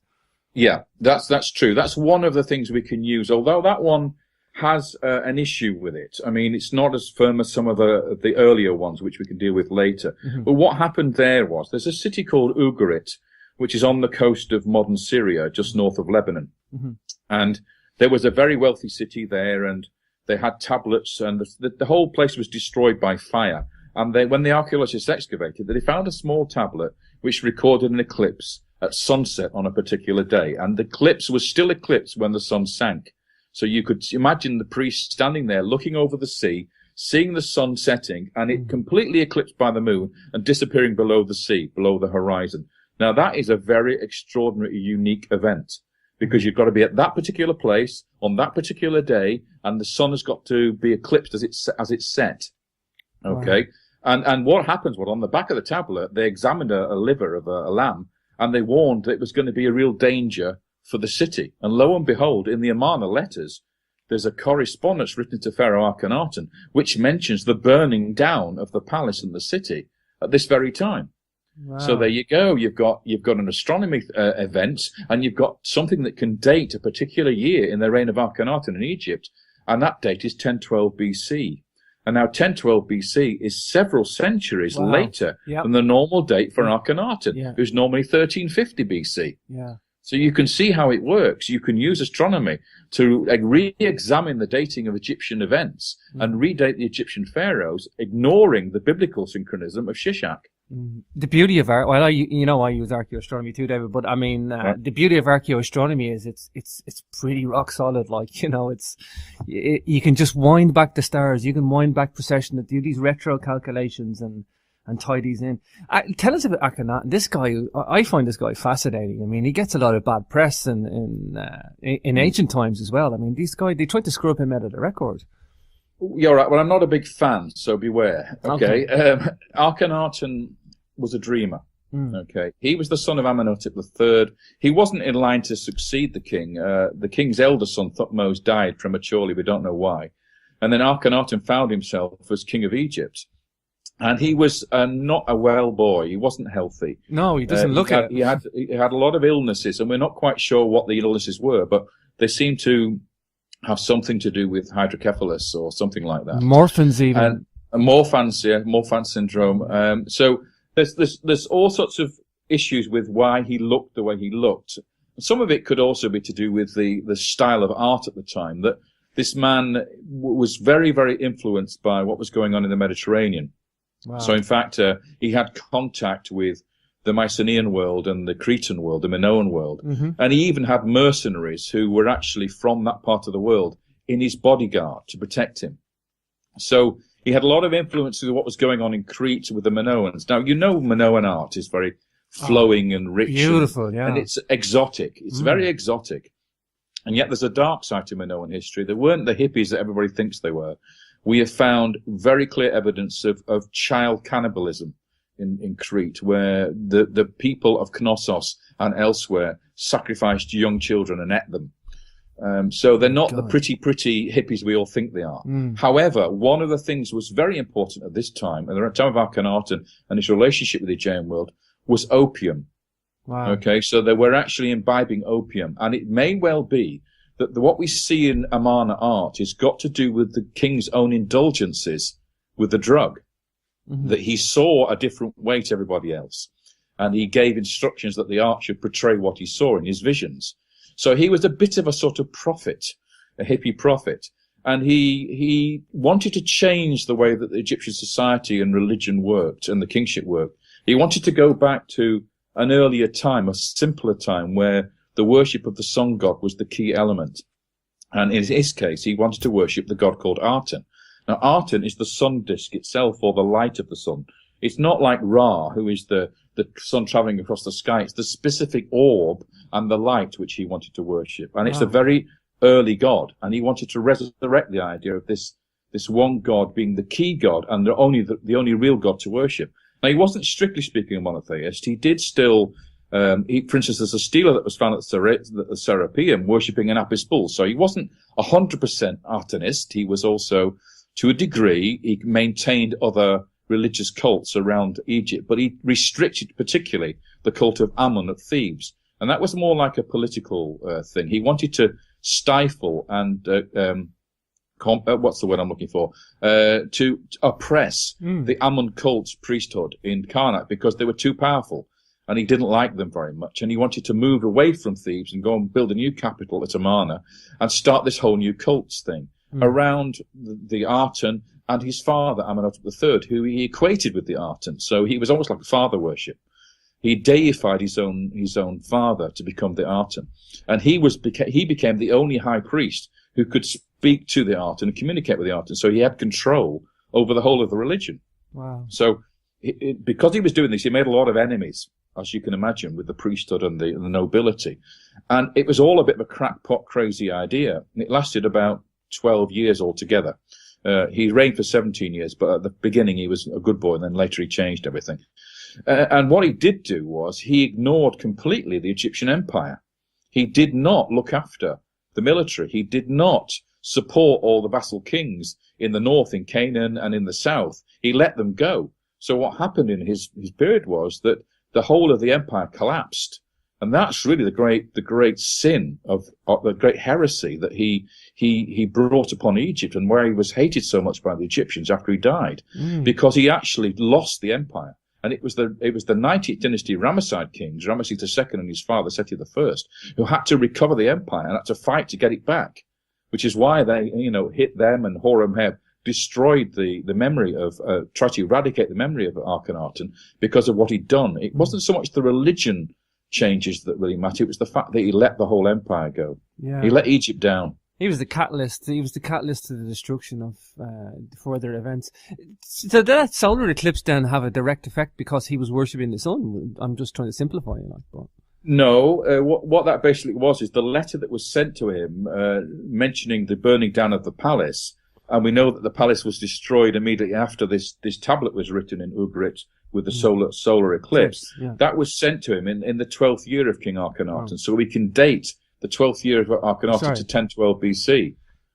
Yeah, that's true. That's one of the things we can use, although that one has an issue with it. I mean, it's not as firm as some of the earlier ones, which we can deal with later. But what happened there was, there's a city called Ugarit, which is on the coast of modern Syria, just north of Lebanon. And there was a very wealthy city there, and they had tablets, and the whole place was destroyed by fire. And when the archaeologists excavated, they found a small tablet which recorded an eclipse at sunset on a particular day, and the eclipse was still eclipsed when the sun sank. So you could imagine the priest standing there looking over the sea, seeing the sun setting, and it completely eclipsed by the moon and disappearing below the sea, below the horizon. Now that is a very extraordinary, unique event, because you've got to be at that particular place on that particular day, and the sun has got to be eclipsed as it's set. Okay. Wow. And what happens was, on the back of the tablet, they examined a liver of a lamb, and they warned that it was going to be a real danger for the city. And lo and behold, in the Amarna letters, there's a correspondence written to Pharaoh Akhenaten, which mentions the burning down of the palace and the city at this very time. Wow. So there you go. You've got an astronomy event, and you've got something that can date a particular year in the reign of Akhenaten in Egypt, and that date is 1012 BC. And now 1012 BC is several centuries later than the normal date for Akhenaten, who's normally 1350 BC. Yeah. So you can see how it works. You can use astronomy to re-examine the dating of Egyptian events and redate the Egyptian pharaohs, ignoring the biblical synchronism of Shishak. The beauty of I use archaeoastronomy too, David. But I mean, the beauty of archaeoastronomy is it's pretty rock solid. Like, you can just wind back the stars. You can wind back precession, do these retro calculations and tie these in. Tell us about Akhenaten. This guy, I find this guy fascinating. I mean, he gets a lot of bad press in ancient times as well. I mean, they tried to screw up him out of the record. You're right. Well, I'm not a big fan, so beware. Okay. Akhenaten was a dreamer. Okay. He was the son of Amenhotep III. He wasn't in line to succeed the king. The king's elder son, Thutmose, died prematurely. We don't know why. And then Akhenaten found himself as king of Egypt. And he was not a well boy. He wasn't healthy. No, he doesn't look it. He had a lot of illnesses, and we're not quite sure what the illnesses were, but they seem to have something to do with hydrocephalus or something like that. Morphans even. Morphans syndrome. So there's all sorts of issues with why he looked the way he looked. Some of it could also be to do with the style of art at the time, that this man was very, very influenced by what was going on in the Mediterranean. Wow. So in fact, he had contact with the Mycenaean world and the Cretan world, the Minoan world. And he even had mercenaries who were actually from that part of the world in his bodyguard to protect him. So he had a lot of influence with what was going on in Crete with the Minoans. Now, Minoan art is very flowing and rich. Beautiful, and it's exotic. It's very exotic. And yet there's a dark side to Minoan history. They weren't the hippies that everybody thinks they were. we have found very clear evidence of child cannibalism in Crete, where the people of Knossos and elsewhere sacrificed young children and ate them. So they're not the pretty hippies we all think they are. However, one of the things was very important at this time, at the time of Akhenaten and his relationship with the Aegean world, was opium. Wow. Okay, so they were actually imbibing opium, and it may well be that what we see in Amarna art has got to do with the king's own indulgences with the drug, that he saw a different way to everybody else, and he gave instructions that the art should portray what he saw in his visions. So he was a bit of a sort of prophet, a hippie prophet, and he wanted to change the way that the Egyptian society and religion worked and the kingship worked. He wanted to go back to an earlier time, a simpler time, where the worship of the sun god was the key element. And in his case, he wanted to worship the god called Aten. Now, Aten is the sun disk itself, or the light of the sun. It's not like Ra, who is the sun traveling across the sky. It's the specific orb and the light which he wanted to worship. And it's a very early god. And he wanted to resurrect the idea of this one god being the key god and the only real god to worship. Now, he wasn't strictly speaking a monotheist. He did still, for instance, there's a stela that was found at the Serapeum worshipping an Apis bull. So he wasn't 100% Atenist. He was also, to a degree, he maintained other religious cults around Egypt, but he restricted particularly the cult of Ammon at Thebes. And that was more like a political thing. He wanted to stifle and what's the word I'm looking for? To oppress the Ammon cult's priesthood in Karnak because they were too powerful, and he didn't like them very much. And he wanted to move away from Thebes and go and build a new capital at Amarna and start this whole new cults thing around the Aten and his father, Amenhotep III, who he equated with the Aten. So he was almost like a father worship. He deified his own father to become the Aten. And he became the only high priest who could speak to the Aten and communicate with the Aten. So he had control over the whole of the religion. Wow. So because he was doing this, he made a lot of enemies, as you can imagine, with the priesthood and the nobility. And it was all a bit of a crackpot, crazy idea. And it lasted about 12 years altogether. He reigned for 17 years, but at the beginning he was a good boy, and then later he changed everything. And what he did do was he ignored completely the Egyptian empire. He did not look after the military. He did not support all the vassal kings in the north, in Canaan, and in the south. He let them go. So what happened in his period was that the whole of the empire collapsed. And that's really the great sin of the great heresy that he brought upon Egypt, and where he was hated so much by the Egyptians after he died, because he actually lost the empire. And it was the 19th dynasty Ramesside kings, Ramesses II and his father Seti I, who had to recover the empire and had to fight to get it back, which is why they, hit them, and Horemheb destroyed the memory of, tried to eradicate the memory of Akhenaten because of what he'd done. It wasn't so much the religion changes that really mattered. It was the fact that he let the whole empire go. Yeah. He let Egypt down. He was the catalyst. He was the catalyst to the destruction of further events. So did that solar eclipse then have a direct effect because he was worshipping the sun? I'm just trying to simplify it. But no, what that basically was is the letter that was sent to him mentioning the burning down of the palace. And we know that the palace was destroyed immediately after this tablet was written in Ugrit with the solar eclipse. Yeah. That was sent to him in the 12th year of King Akhenaten. Oh. So we can date the 12th year of Akhenaten to 1012 BC.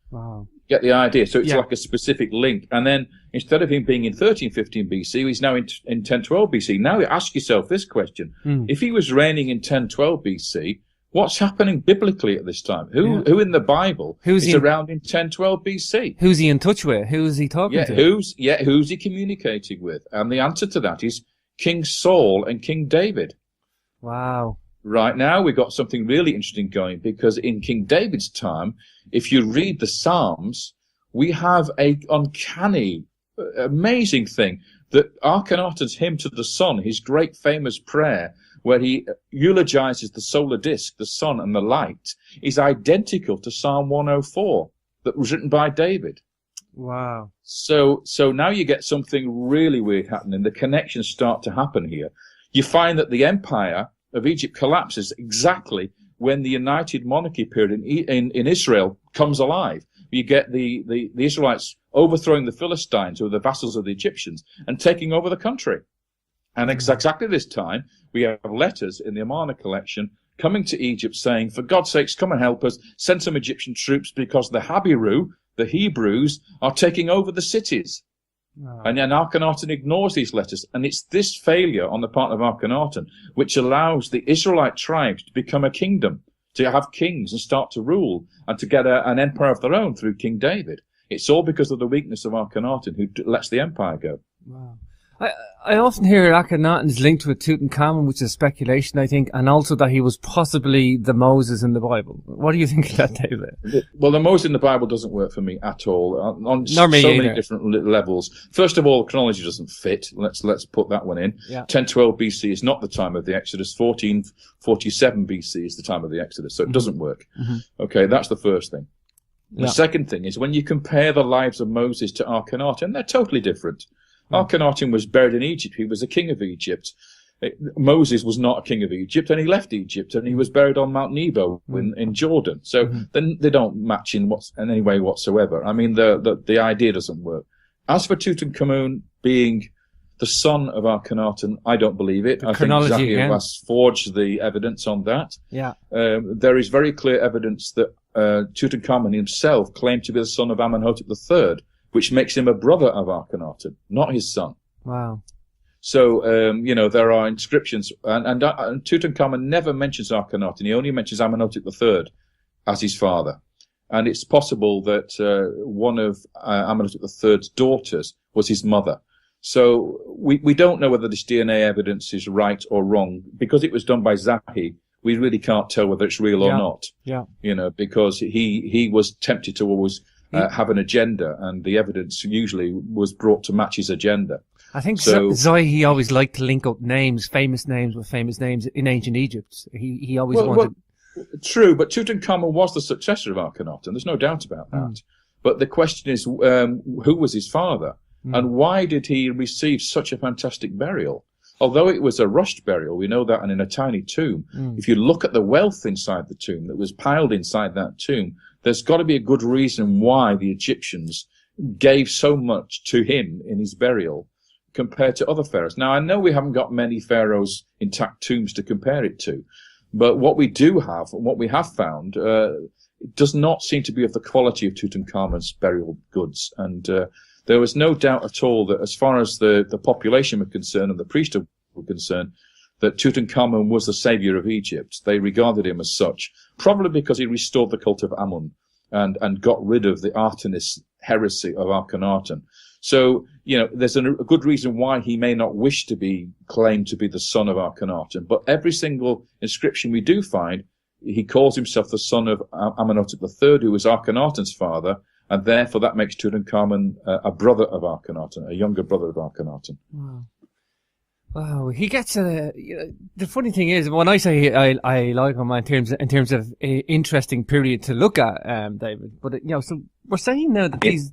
Wow. Get the idea? So it's like a specific link. And then instead of him being in 1315 BC, he's now in 1012 BC. Now you ask yourself this question. If he was reigning in 1012 BC, what's happening biblically at this time? Who in the Bible is around in 1012 BC? Who's he in touch with? Who's he talking to? Who's he communicating with? And the answer to that is King Saul and King David. Wow. Right now we've got something really interesting going, because in King David's time, if you read the Psalms, we have a uncanny, amazing thing that Akhenaten's hymn to the sun, his great famous prayer, where he eulogizes the solar disk, the sun and the light, is identical to Psalm 104 that was written by David. Wow. So now you get something really weird happening. The connections start to happen here. You find that the empire of Egypt collapses exactly when the United Monarchy period in Israel comes alive. You get the Israelites overthrowing the Philistines, who were the vassals of the Egyptians, and taking over the country. And exactly this time, we have letters in the Amarna collection coming to Egypt saying, for God's sakes, come and help us, send some Egyptian troops because the Habiru, the Hebrews, are taking over the cities. Wow. And then Akhenaten ignores these letters, and it's this failure on the part of Akhenaten which allows the Israelite tribes to become a kingdom, to have kings and start to rule, and to get an empire of their own through King David. It's all because of the weakness of Akhenaten, who lets the empire go. Wow. I often hear Akhenaten's linked with Tutankhamun, which is speculation, I think, and also that he was possibly the Moses in the Bible. What do you think of that, David? Well, the Moses in the Bible doesn't work for me at all, on so many different levels. First of all, chronology doesn't fit. Let's put that one in. Yeah. 1012 BC is not the time of the Exodus. 1447 BC is the time of the Exodus, so it doesn't work. Okay, that's the first thing. The second thing is when you compare the lives of Moses to Akhenaten, they're totally different. Akhenaten was buried in Egypt. He was a king of Egypt. Moses was not a king of Egypt, and he left Egypt, and he was buried on Mount Nebo in Jordan. So then they don't match in any way whatsoever. I mean, the idea doesn't work. As for Tutankhamun being the son of Akhenaten, I don't believe it. I think Zahir has forged the evidence on that. Yeah. There is very clear evidence that Tutankhamun himself claimed to be the son of Amenhotep III, which makes him a brother of Akhenaten, not his son. Wow. So, there are inscriptions, and Tutankhamun never mentions Akhenaten. He only mentions Amenhotep III as his father. And it's possible that one of Amenhotep III's daughters was his mother. So we don't know whether this DNA evidence is right or wrong. Because it was done by Zahi, we really can't tell whether it's real or not. Yeah. Because he was tempted to always have an agenda, and the evidence usually was brought to match his agenda. I think Zahi always liked to link up famous names with famous names in ancient Egypt. He always wanted... True, but Tutankhamun was the successor of Akhenaten. There's no doubt about that. But the question is, who was his father? And why did he receive such a fantastic burial? Although it was a rushed burial, we know that, and in a tiny tomb. If you look at the wealth inside the tomb that was piled inside that tomb, there's got to be a good reason why the Egyptians gave so much to him in his burial compared to other pharaohs. Now, I know we haven't got many pharaohs' intact tombs to compare it to, but what we do have, and what we have found, it does not seem to be of the quality of Tutankhamun's burial goods. And there was no doubt at all that as far as the population were concerned and the priesthood were concerned, that Tutankhamun was the savior of Egypt. They regarded him as such, probably because he restored the cult of Amun and got rid of the Artemis heresy of Akhenaten. So, there's a good reason why he may not wish to be claimed to be the son of Akhenaten. But every single inscription we do find, he calls himself the son of Amenhotep III, who was Akhenaten's father, and therefore that makes Tutankhamun a brother of Akhenaten, a younger brother of Akhenaten. Wow. Wow, he gets the funny thing is, when I say I like him in terms of a interesting period to look at, David, but so we're saying now that these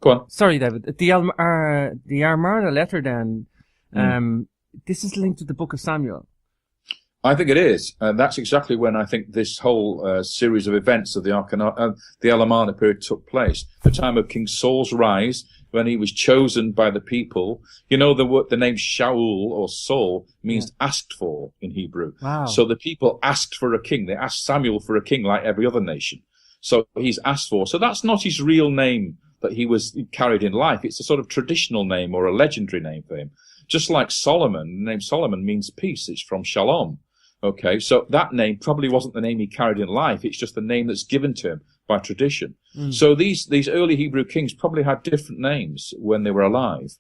go on. Sorry, David. The Amarna letter then, this is linked to the Book of Samuel. I think it is, and that's exactly when I think this whole series of events of the El Amarna period took place. The time of King Saul's rise, when he was chosen by the people. The name Shaul or Saul means asked for in Hebrew. Wow. So the people asked for a king. They asked Samuel for a king like every other nation. So he's asked for. So that's not his real name that he carried in life. It's a sort of traditional name or a legendary name for him. Just like Solomon, the name Solomon means peace. It's from Shalom. Okay, so that name probably wasn't the name he carried in life. It's just the name that's given to him by tradition. So these early Hebrew kings probably had different names when they were alive.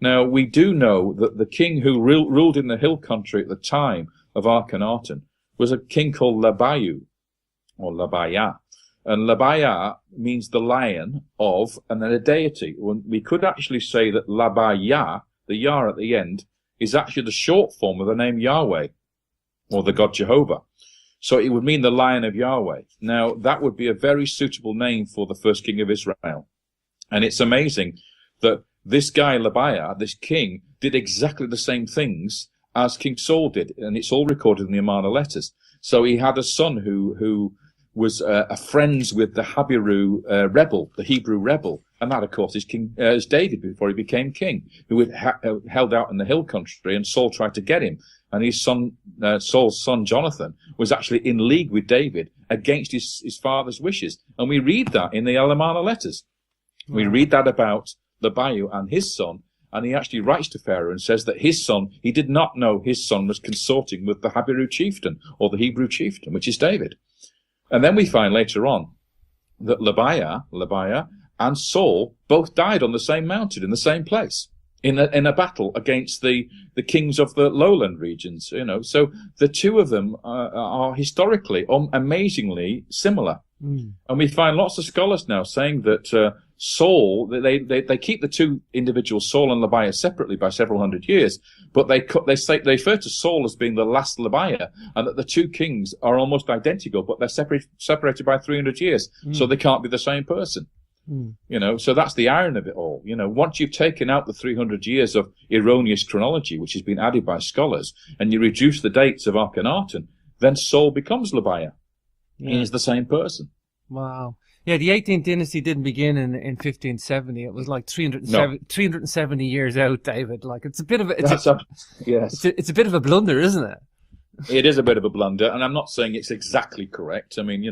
Now, we do know that the king who ruled in the hill country at the time of Akhenaten was a king called Labayu, or Labaya. And Labaya means the lion of, and then a deity. We could actually say that Labaya, the Yah at the end, is actually the short form of the name Yahweh, or the God Jehovah. So it would mean the Lion of Yahweh. Now, that would be a very suitable name for the first king of Israel. And it's amazing that this guy, Labiah, this king, did exactly the same things as King Saul did. And it's all recorded in the Amarna letters. So he had a son who was friends with the Habiru rebel, the Hebrew rebel, and that, of course, is David before he became king, who held out in the hill country, and Saul tried to get him, and his son, Saul's son Jonathan, was actually in league with David against his father's wishes, and we read that in the Alamana letters. Wow. We read that about the Bayou and his son, and he actually writes to Pharaoh and says that his son, he did not know his son was consorting with the Habiru chieftain, or the Hebrew chieftain, which is David. And then we find later on that Libiah and Saul both died on the same mountain in the same place in a battle against the kings of the lowland regions. So the two of them are historically amazingly similar. Mm. And we find lots of scholars now saying that Saul, they keep the two individuals, Saul and Libiah, separately by several hundred years, but they refer to Saul as being the last Libiah, and that the two kings are almost identical, but they're separated by 300 years, so they can't be the same person. Mm. So that's the irony of it all. Once you've taken out the 300 years of erroneous chronology, which has been added by scholars, and you reduce the dates of Akhenaten, then Saul becomes Libiah. Yeah. He's the same person. Wow. Yeah, the 18th dynasty didn't begin in 1570. It was like 370 years out, David. Like, it's a bit of it's a bit of a blunder, isn't it? It is a bit of a blunder, and I'm not saying it's exactly correct. I mean,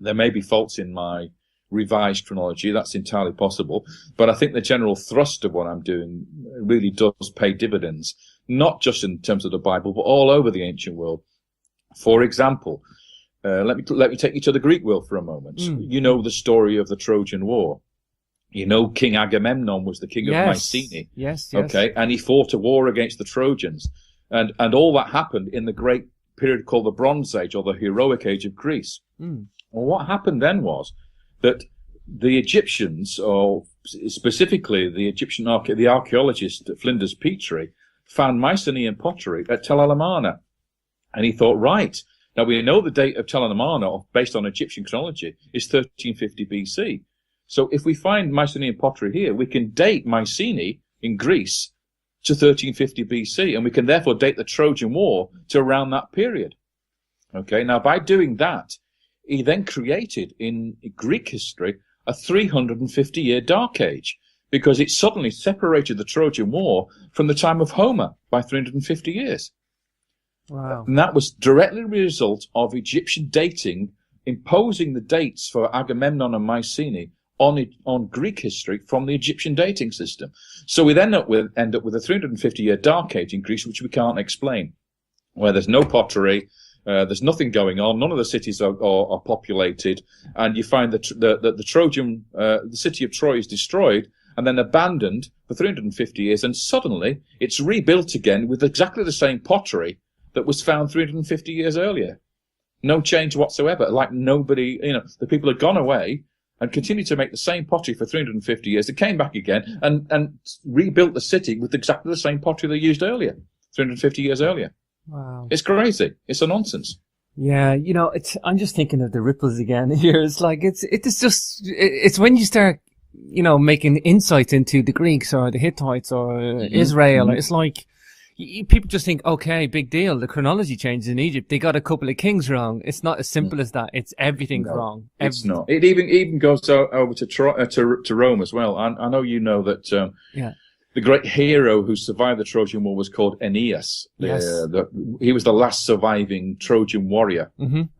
there may be faults in my revised chronology. That's entirely possible. But I think the general thrust of what I'm doing really does pay dividends, not just in terms of the Bible, but all over the ancient world. For example, let me take you to the Greek world for a moment. You know the story of the Trojan War. King Agamemnon was the king of Mycenae. Yes. Okay, and he fought a war against the Trojans, and all that happened in the great period called the Bronze Age, or the heroic age of Greece. Well, what happened then was that the Egyptians, or specifically the archaeologist Flinders Petrie, found Mycenaean pottery at Tel el-Amarna, and he thought, right. Now, we know the date of Tel el-Amarna, based on Egyptian chronology, is 1350 BC. So if we find Mycenaean pottery here, we can date Mycenae in Greece to 1350 BC, and we can therefore date the Trojan War to around that period. Okay, now by doing that, he then created in Greek history a 350-year dark age, because it suddenly separated the Trojan War from the time of Homer by 350 years. Wow. And that was directly a result of Egyptian dating imposing the dates for Agamemnon and Mycenae on Greek history from the Egyptian dating system. So we then end up with a 350-year dark age in Greece, which we can't explain, where there's no pottery, there's nothing going on, none of the cities are populated, and you find that the Trojan, the city of Troy is destroyed and then abandoned for 350 years, and suddenly it's rebuilt again with exactly the same pottery that was found 350 years earlier. No change whatsoever. Like nobody, the people had gone away and continued to make the same pottery for 350 years. They came back again and rebuilt the city with exactly the same pottery they used earlier, 350 years earlier. Wow. It's crazy. It's a nonsense. Yeah, I'm just thinking of the ripples again here. It's like, it's when you start, making insights into the Greeks or the Hittites or Israel, it's like, people just think, okay, big deal. The chronology changes in Egypt. They got a couple of kings wrong. It's not as simple as that. It's everything's wrong. It's not. It even goes over to Rome as well. I know you know that the great hero who survived the Trojan War was called Aeneas. Yes. He was the last surviving Trojan warrior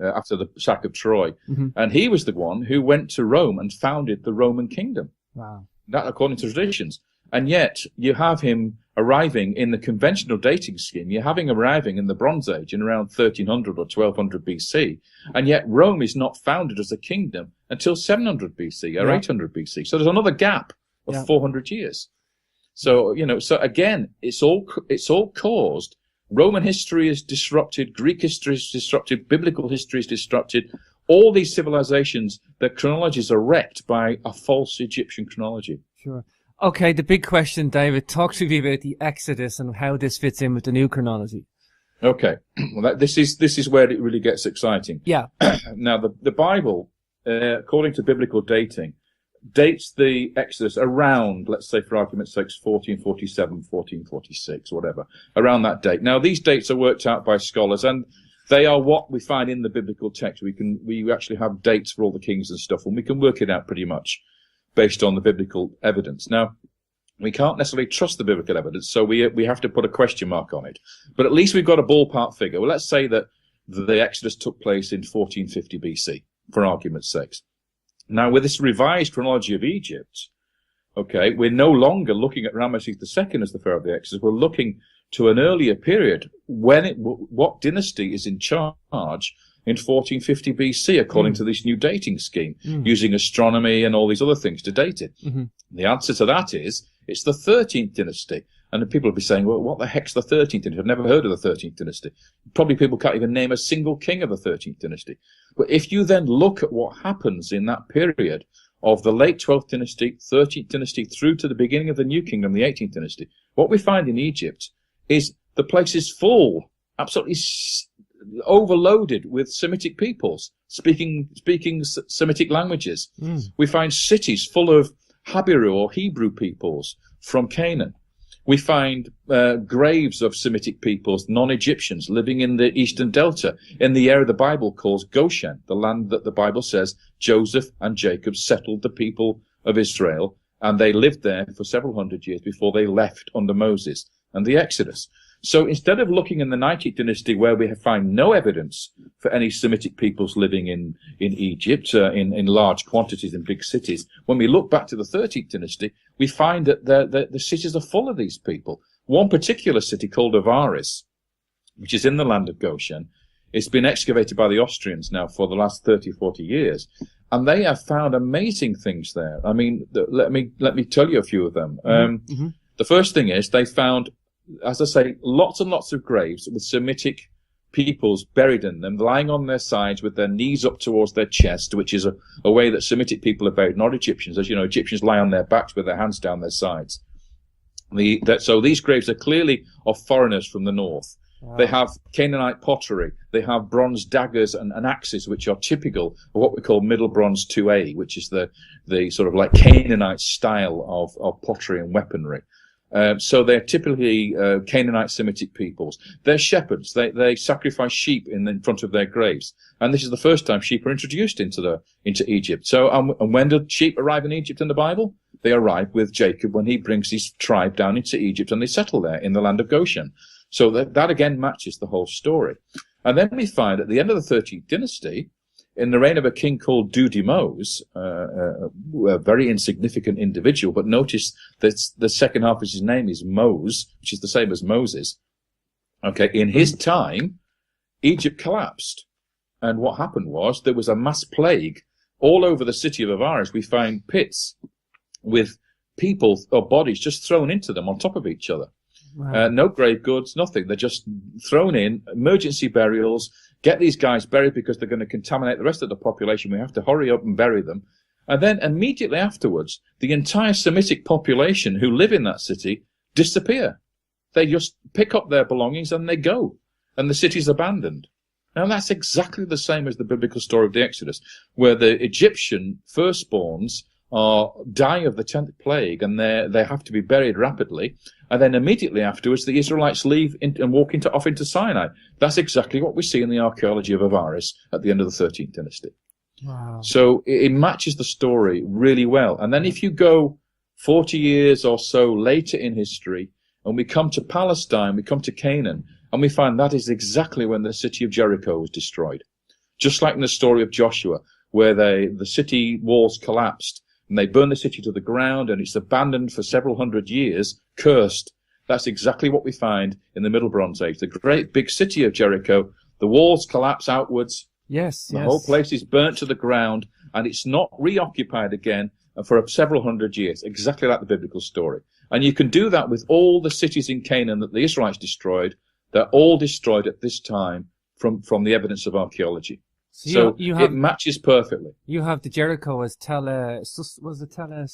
after the sack of Troy. And he was the one who went to Rome and founded the Roman kingdom. Wow. That according to traditions. And yet you have him arriving in the conventional dating scheme. You're having arriving in the Bronze Age in around 1300 or 1200 BC. And yet Rome is not founded as a kingdom until 700 BC or 800 BC. So there's another gap of 400 years. So, so again, it's all caused. Roman history is disrupted. Greek history is disrupted. Biblical history is disrupted. All these civilizations, their chronologies are wrecked by a false Egyptian chronology. Sure. Okay, the big question, David, talk to me about the Exodus and how this fits in with the new chronology. Okay, well, this is where it really gets exciting. Yeah. Now, the Bible, according to biblical dating, dates the Exodus around, let's say for argument's sake, 1447, 1446, whatever, around that date. Now, these dates are worked out by scholars, and They are what we find in the biblical text. We actually have dates for all the kings and stuff, and we can work it out pretty much based on the biblical evidence. Now, we can't necessarily trust the biblical evidence, so we have to put a question mark on it. But at least we've got a ballpark figure. Well, let's say that the Exodus took place in 1450 BC, for argument's sake. Now, with this revised chronology of Egypt, okay, we're no longer looking at Ramesses II as the pharaoh of the Exodus. We're looking to an earlier period when what dynasty is in charge in 1450 BC, according to this new dating scheme, using astronomy and all these other things to date it. The answer to that is it's the 13th dynasty. And people will be saying, well, what the heck's the 13th dynasty? I've never heard of the 13th dynasty. Probably people can't even name a single king of the 13th dynasty. But if you then look at what happens in that period of the late 12th dynasty, 13th dynasty, through to the beginning of the New Kingdom, the 18th dynasty, what we find in Egypt is the place is full, absolutely overloaded with Semitic peoples, speaking Semitic languages. We find cities full of Habiru or Hebrew peoples from Canaan. We find graves of Semitic peoples, non-Egyptians, living in the eastern delta, in the area the Bible calls Goshen, the land that the Bible says Joseph and Jacob settled the people of Israel, and they lived there for several hundred years before they left under Moses and the Exodus. So instead of looking in the 19th dynasty, where we find no evidence for any Semitic peoples living in Egypt in large quantities in big cities, when we look back to the 13th dynasty, we find that the cities are full of these people. One particular city called Avaris, which is in the land of Goshen, it's been excavated by the Austrians now for the last 30, 40 years. And they have found amazing things there. I mean, let me tell you a few of them. The first thing is they found, as I say, lots and lots of graves with Semitic peoples buried in them, lying on their sides with their knees up towards their chest, which is a way that Semitic people are buried, not Egyptians. As you know, Egyptians lie on their backs with their hands down their sides. So these graves are clearly of foreigners from the north. Wow. They have Canaanite pottery. They have bronze daggers and axes, which are typical of what we call Middle Bronze 2A, which is the sort of like Canaanite style of pottery and weaponry. So they're typically Canaanite Semitic peoples. They're shepherds. They sacrifice sheep in front of their graves, and this is the first time sheep are introduced into Egypt. So, and when did sheep arrive in Egypt in the Bible? They arrive with Jacob when he brings his tribe down into Egypt, and they settle there in the land of Goshen. So that again matches the whole story. And then we find at the end of the 13th dynasty, in the reign of a king called Dudimose, a very insignificant individual, but notice that the second half of his name is Mose, which is the same as Moses. Okay, in his time, Egypt collapsed. And what happened was there was a mass plague all over the city of Avaris. We find pits with people or bodies just thrown into them on top of each other. Wow. No grave goods, nothing. They're just thrown in, emergency burials. Get these guys buried because they're going to contaminate the rest of the population. We have to hurry up and bury them. And then immediately afterwards, the entire Semitic population who live in that city disappear. They just pick up their belongings and they go. And the city's abandoned. Now that's exactly the same as the biblical story of the Exodus, where the Egyptian firstborns die of the 10th plague, and they have to be buried rapidly, and then immediately afterwards the Israelites leave and walk off into Sinai. That's exactly what we see in the archaeology of Avaris at the end of the 13th dynasty. Wow. So it matches the story really well. And then if you go 40 years or so later in history, and we come to Palestine, we come to Canaan, and we find that is exactly when the city of Jericho was destroyed. Just like in the story of Joshua, where the city walls collapsed, and they burn the city to the ground, and it's abandoned for several hundred years, cursed. That's exactly what we find in the Middle Bronze Age. The great big city of Jericho, the walls collapse outwards. Yes. The whole place is burnt to the ground, and it's not reoccupied again for several hundred years, exactly like the biblical story. And you can do that with all the cities in Canaan that the Israelites destroyed. They're all destroyed at this time from the evidence of archaeology. So it matches perfectly. You have the Jericho as Tel El Sultan.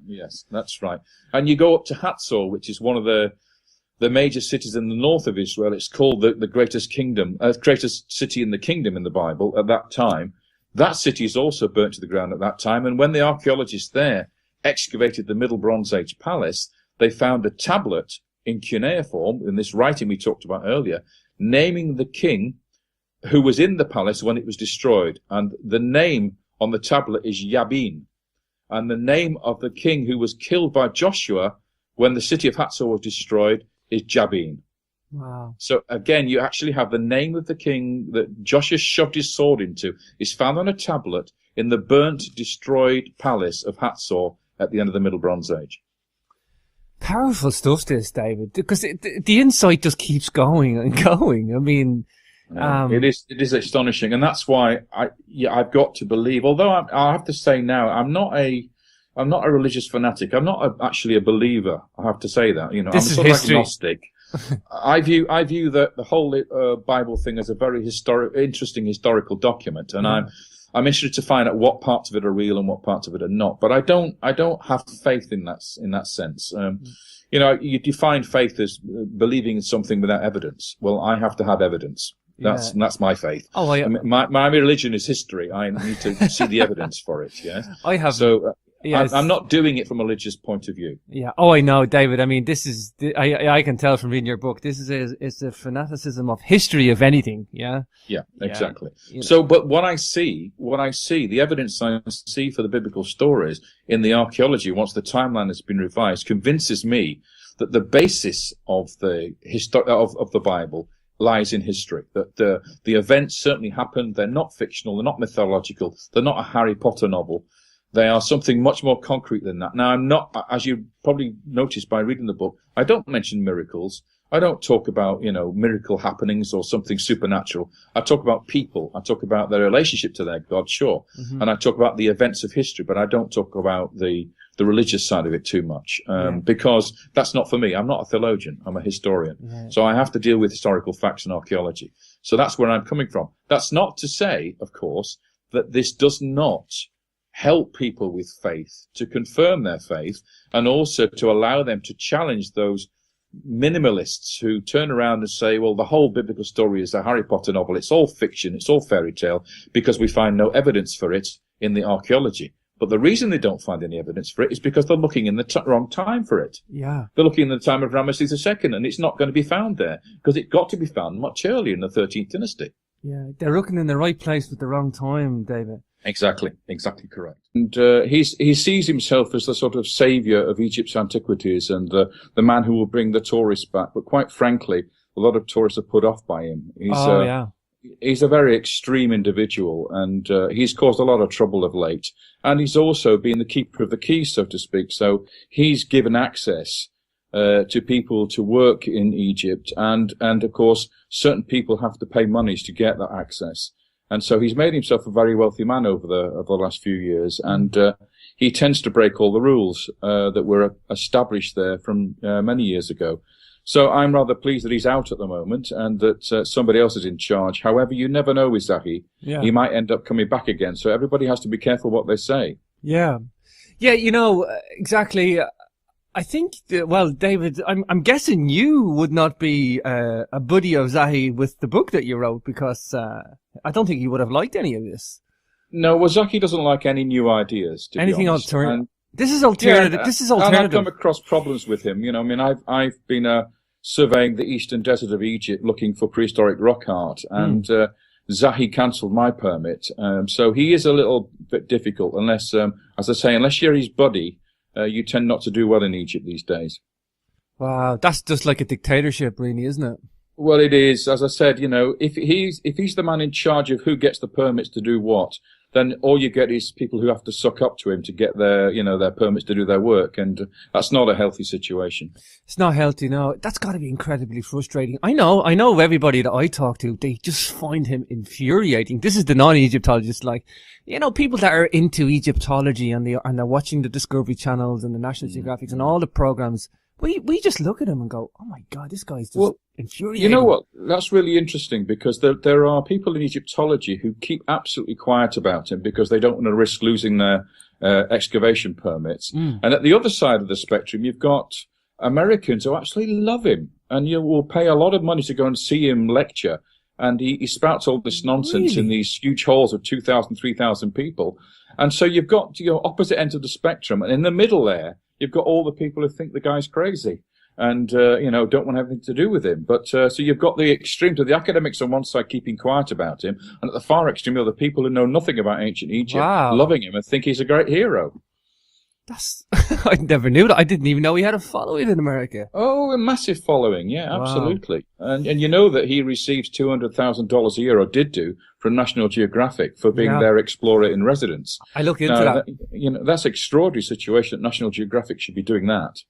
Yes, that's right. And you go up to Hatzor, which is one of the major cities in the north of Israel. It's called the greatest city in the kingdom in the Bible at that time. That city is also burnt to the ground at that time. And when the archaeologists there excavated the Middle Bronze Age palace, they found a tablet in cuneiform, in this writing we talked about earlier, naming the king who was in the palace when it was destroyed. And the name on the tablet is Yabin. And the name of the king who was killed by Joshua when the city of Hatzor was destroyed is Jabin. Wow. So again, you actually have the name of the king that Joshua shoved his sword into is found on a tablet in the burnt, destroyed palace of Hatzor at the end of the Middle Bronze Age. Powerful stuff, this, David, because the insight just keeps going and going. I mean, it is astonishing, and that's why I've got to believe. Although I have to say now, I'm not a religious fanatic. I'm not actually a believer. I have to say that. I'm sort of agnostic. I view the whole Bible thing as a very interesting historical document, and I'm interested to find out what parts of it are real and what parts of it are not. But I don't have faith in that sense. You define faith as believing in something without evidence. Well, I have to have evidence. That's my faith. My religion is history. I need to see the evidence for it. Yeah. I have. So I'm not doing it from a religious point of view. Yeah. Oh, I know, David. I mean, this is, I can tell from reading your book, this is it's a fanaticism of history of anything. Yeah. Yeah, exactly. So, but what I see, the evidence I see for the biblical stories in the archaeology, once the timeline has been revised, convinces me that the basis of the of the Bible lies in history. That the events certainly happened. They're not fictional. They're not mythological. They're not a Harry Potter novel. They are something much more concrete than that. Now, I'm not, as you probably noticed by reading the book, I don't mention miracles. I don't talk about, miracle happenings or something supernatural. I talk about people. I talk about their relationship to their God, sure. Mm-hmm. And I talk about the events of history, but I don't talk about the religious side of it too much, because that's not for me. I'm not a theologian. I'm a historian. Yeah. So I have to deal with historical facts and archaeology. So that's where I'm coming from. That's not to say, of course, that this does not help people with faith to confirm their faith, and also to allow them to challenge those minimalists who turn around and say, well, the whole biblical story is a Harry Potter novel. It's all fiction. It's all fairy tale because we find no evidence for it in the archaeology. But the reason they don't find any evidence for it is because they're looking in the wrong time for it. Yeah. They're looking in the time of Ramesses II, and it's not going to be found there because it got to be found much earlier in the 13th dynasty. Yeah, they're looking in the right place with the wrong time, David. Exactly correct. And he sees himself as the sort of saviour of Egypt's antiquities and the man who will bring the tourists back. But quite frankly, a lot of tourists are put off by him. He's a very extreme individual, and he's caused a lot of trouble of late. And he's also been the keeper of the keys, so to speak. So he's given access to people to work in Egypt, and of course, certain people have to pay monies to get that access. And so he's made himself a very wealthy man over the last few years, and he tends to break all the rules that were established there from many years ago. So I'm rather pleased that he's out at the moment and that somebody else is in charge. However, you never know with Zahi. Yeah. He might end up coming back again. So everybody has to be careful what they say. Yeah. Yeah, exactly. I think, David, I'm guessing you would not be a buddy of Zahi with the book that you wrote, because I don't think he would have liked any of this. No, well, Zahi doesn't like any new ideas, to Anything be honest. Alternative. This is alternative. Yeah, this is alternative. And I've come across problems with him. I've been surveying the eastern desert of Egypt looking for prehistoric rock art, and Zahi cancelled my permit. So he is a little bit difficult, unless, as I say, unless you're his buddy. You tend not to do well in Egypt these days. Wow, that's just like a dictatorship, really, isn't it? Well, it is. As I said, if he's the man in charge of who gets the permits to do what, then all you get is people who have to suck up to him to get their permits to do their work, and that's not a healthy situation. It's not healthy, no. That's got to be incredibly frustrating. I know everybody that I talk to, they just find him infuriating. This is the non-Egyptologist, people that are into Egyptology and they're watching the Discovery channels and the National Geographics and all the programs. We just look at him and go, oh my God, this guy's just infuriating. You know what? That's really interesting, because there are people in Egyptology who keep absolutely quiet about him because they don't want to risk losing their excavation permits. And at the other side of the spectrum, you've got Americans who absolutely love him, and you will pay a lot of money to go and see him lecture. And he spouts all this nonsense in these huge halls of 2,000, 3,000 people. And so you've got opposite ends of the spectrum, and in the middle there, you've got all the people who think the guy's crazy. and don't want anything to do with him. But so you've got the extreme to the academics on one side keeping quiet about him, and at the far extreme, the people who know nothing about ancient Egypt loving him and think he's a great hero. That's I never knew that. I didn't even know he had a following in America. Oh, a massive following, yeah, absolutely. Wow. And you know that he receives $200,000 a year, or did do, from National Geographic for being their explorer in residence. I look into that. That's an extraordinary situation. National Geographic should be doing that.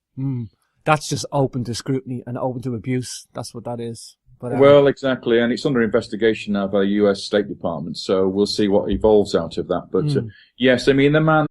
That's just open to scrutiny and open to abuse. That's what that is. But, well, exactly, and it's under investigation now by the U.S. State Department, so we'll see what evolves out of that. But yes, I mean, the man...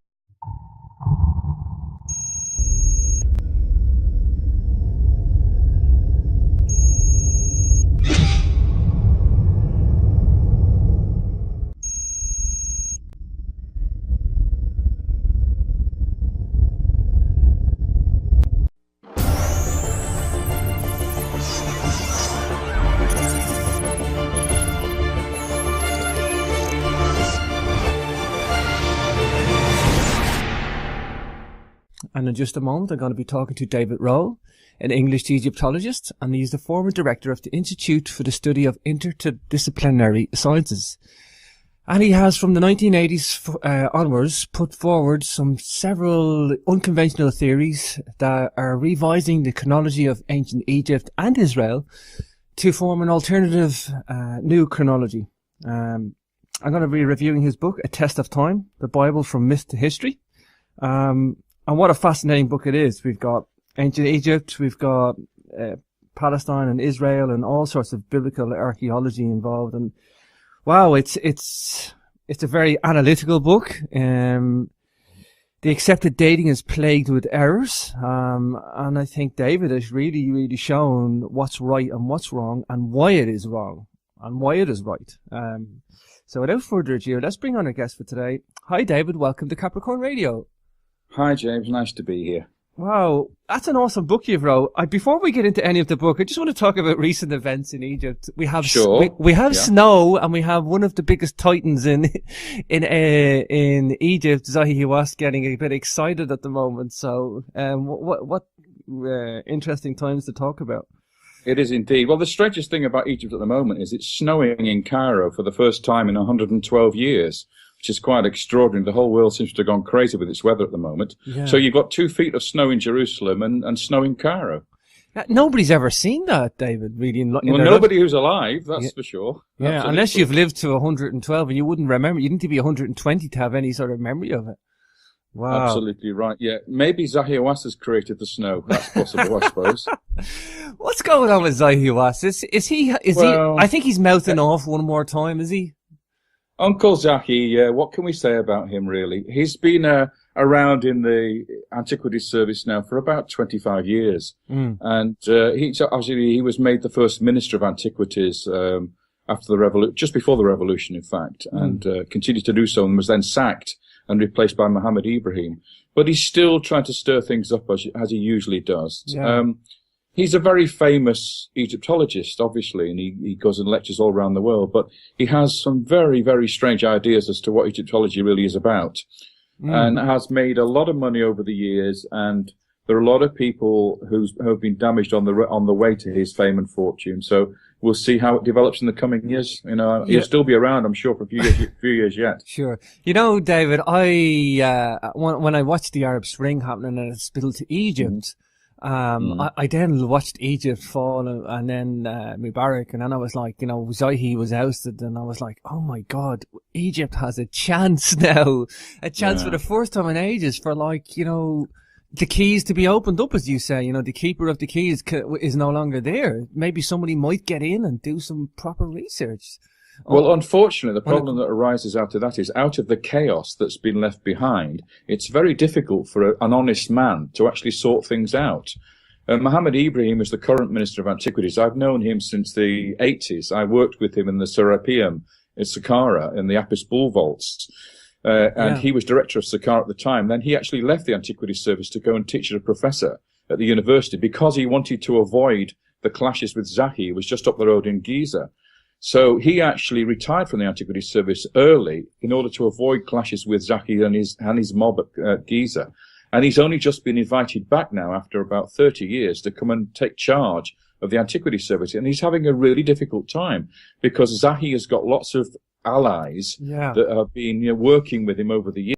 And in just a moment, I'm going to be talking to David Rohl, an English Egyptologist, and he's the former director of the Institute for the Study of Interdisciplinary Sciences. And he has, from the 1980s onwards, put forward several unconventional theories that are revising the chronology of ancient Egypt and Israel to form an alternative new chronology. I'm going to be reviewing his book, A Test of Time, the Bible from Myth to History. And what a fascinating book it is. We've got ancient Egypt, we've got Palestine and Israel, and all sorts of biblical archaeology involved. And wow, it's a very analytical book. The accepted dating is plagued with errors. And I think David has really, really shown what's right and what's wrong, and why it is wrong and why it is right. So without further ado, let's bring on our guest for today. Hi, David. Welcome to Capricorn Radio. Hi, James. Nice to be here. Wow, that's an awesome book you've wrote. Before we get into any of the book, I just want to talk about recent events in Egypt. We have we have snow, and we have one of the biggest titans in Egypt, Zahi Hawass, getting a bit excited at the moment. So, what interesting times to talk about. It is indeed. Well, the strangest thing about Egypt at the moment is it's snowing in Cairo for the first time in 112 years. Which is quite extraordinary. The whole world seems to have gone crazy with its weather at the moment. Yeah. So you've got 2 feet of snow in Jerusalem and snow in Cairo. Nobody's ever seen that, David, really. Nobody who's alive, that's for sure. Yeah, absolutely. Unless you've lived to 112 and you wouldn't remember. You need to be 120 to have any sort of memory of it. Wow. Absolutely right, yeah. Maybe Zahi Hawass has created the snow. That's possible, I suppose. What's going on with Zahi Hawass? Is he, I think he's mouthing off one more time, is he? Uncle Zahi, what can we say about him, really? He's been around in the Antiquities Service now for about 25 years. And he was made the first Minister of Antiquities after the revolution, just before the revolution, in fact, and continued to do so, and was then sacked and replaced by Mohammed Ibrahim. But he's still trying to stir things up as he usually does. Yeah. He's a very famous Egyptologist, obviously, and he goes and lectures all around the world, but he has some very, very strange ideas as to what Egyptology really is about, and has made a lot of money over the years, and there are a lot of people who have been damaged on the way to his fame and fortune. So we'll see how it develops in the coming years. He'll still be around, I'm sure, for a few years yet. Sure. David, when I watched the Arab Spring happening and it spilled to Egypt, I then watched Egypt fall and then Mubarak, and then I was like, Zahi was ousted, and I was like, oh my God, Egypt has a chance now, for the first time in ages for the keys to be opened up, as you say. The keeper of the keys is no longer there. Maybe somebody might get in and do some proper research. Well, unfortunately, the problem that arises out of that is, out of the chaos that's been left behind, it's very difficult for an honest man to actually sort things out. Mohammed Ibrahim is the current Minister of Antiquities. I've known him since the 80s. I worked with him in the Serapeum in Saqqara, in the Apis Bull Vaults. He was director of Saqqara at the time. Then he actually left the Antiquities Service to go and teach as a professor at the university because he wanted to avoid the clashes with Zahi. He was just up the road in Giza. So he actually retired from the Antiquities Service early in order to avoid clashes with Zahi and his mob at Giza. And he's only just been invited back now after about 30 years to come and take charge of the Antiquity Service. And he's having a really difficult time because Zahi has got lots of allies that have been working with him over the years.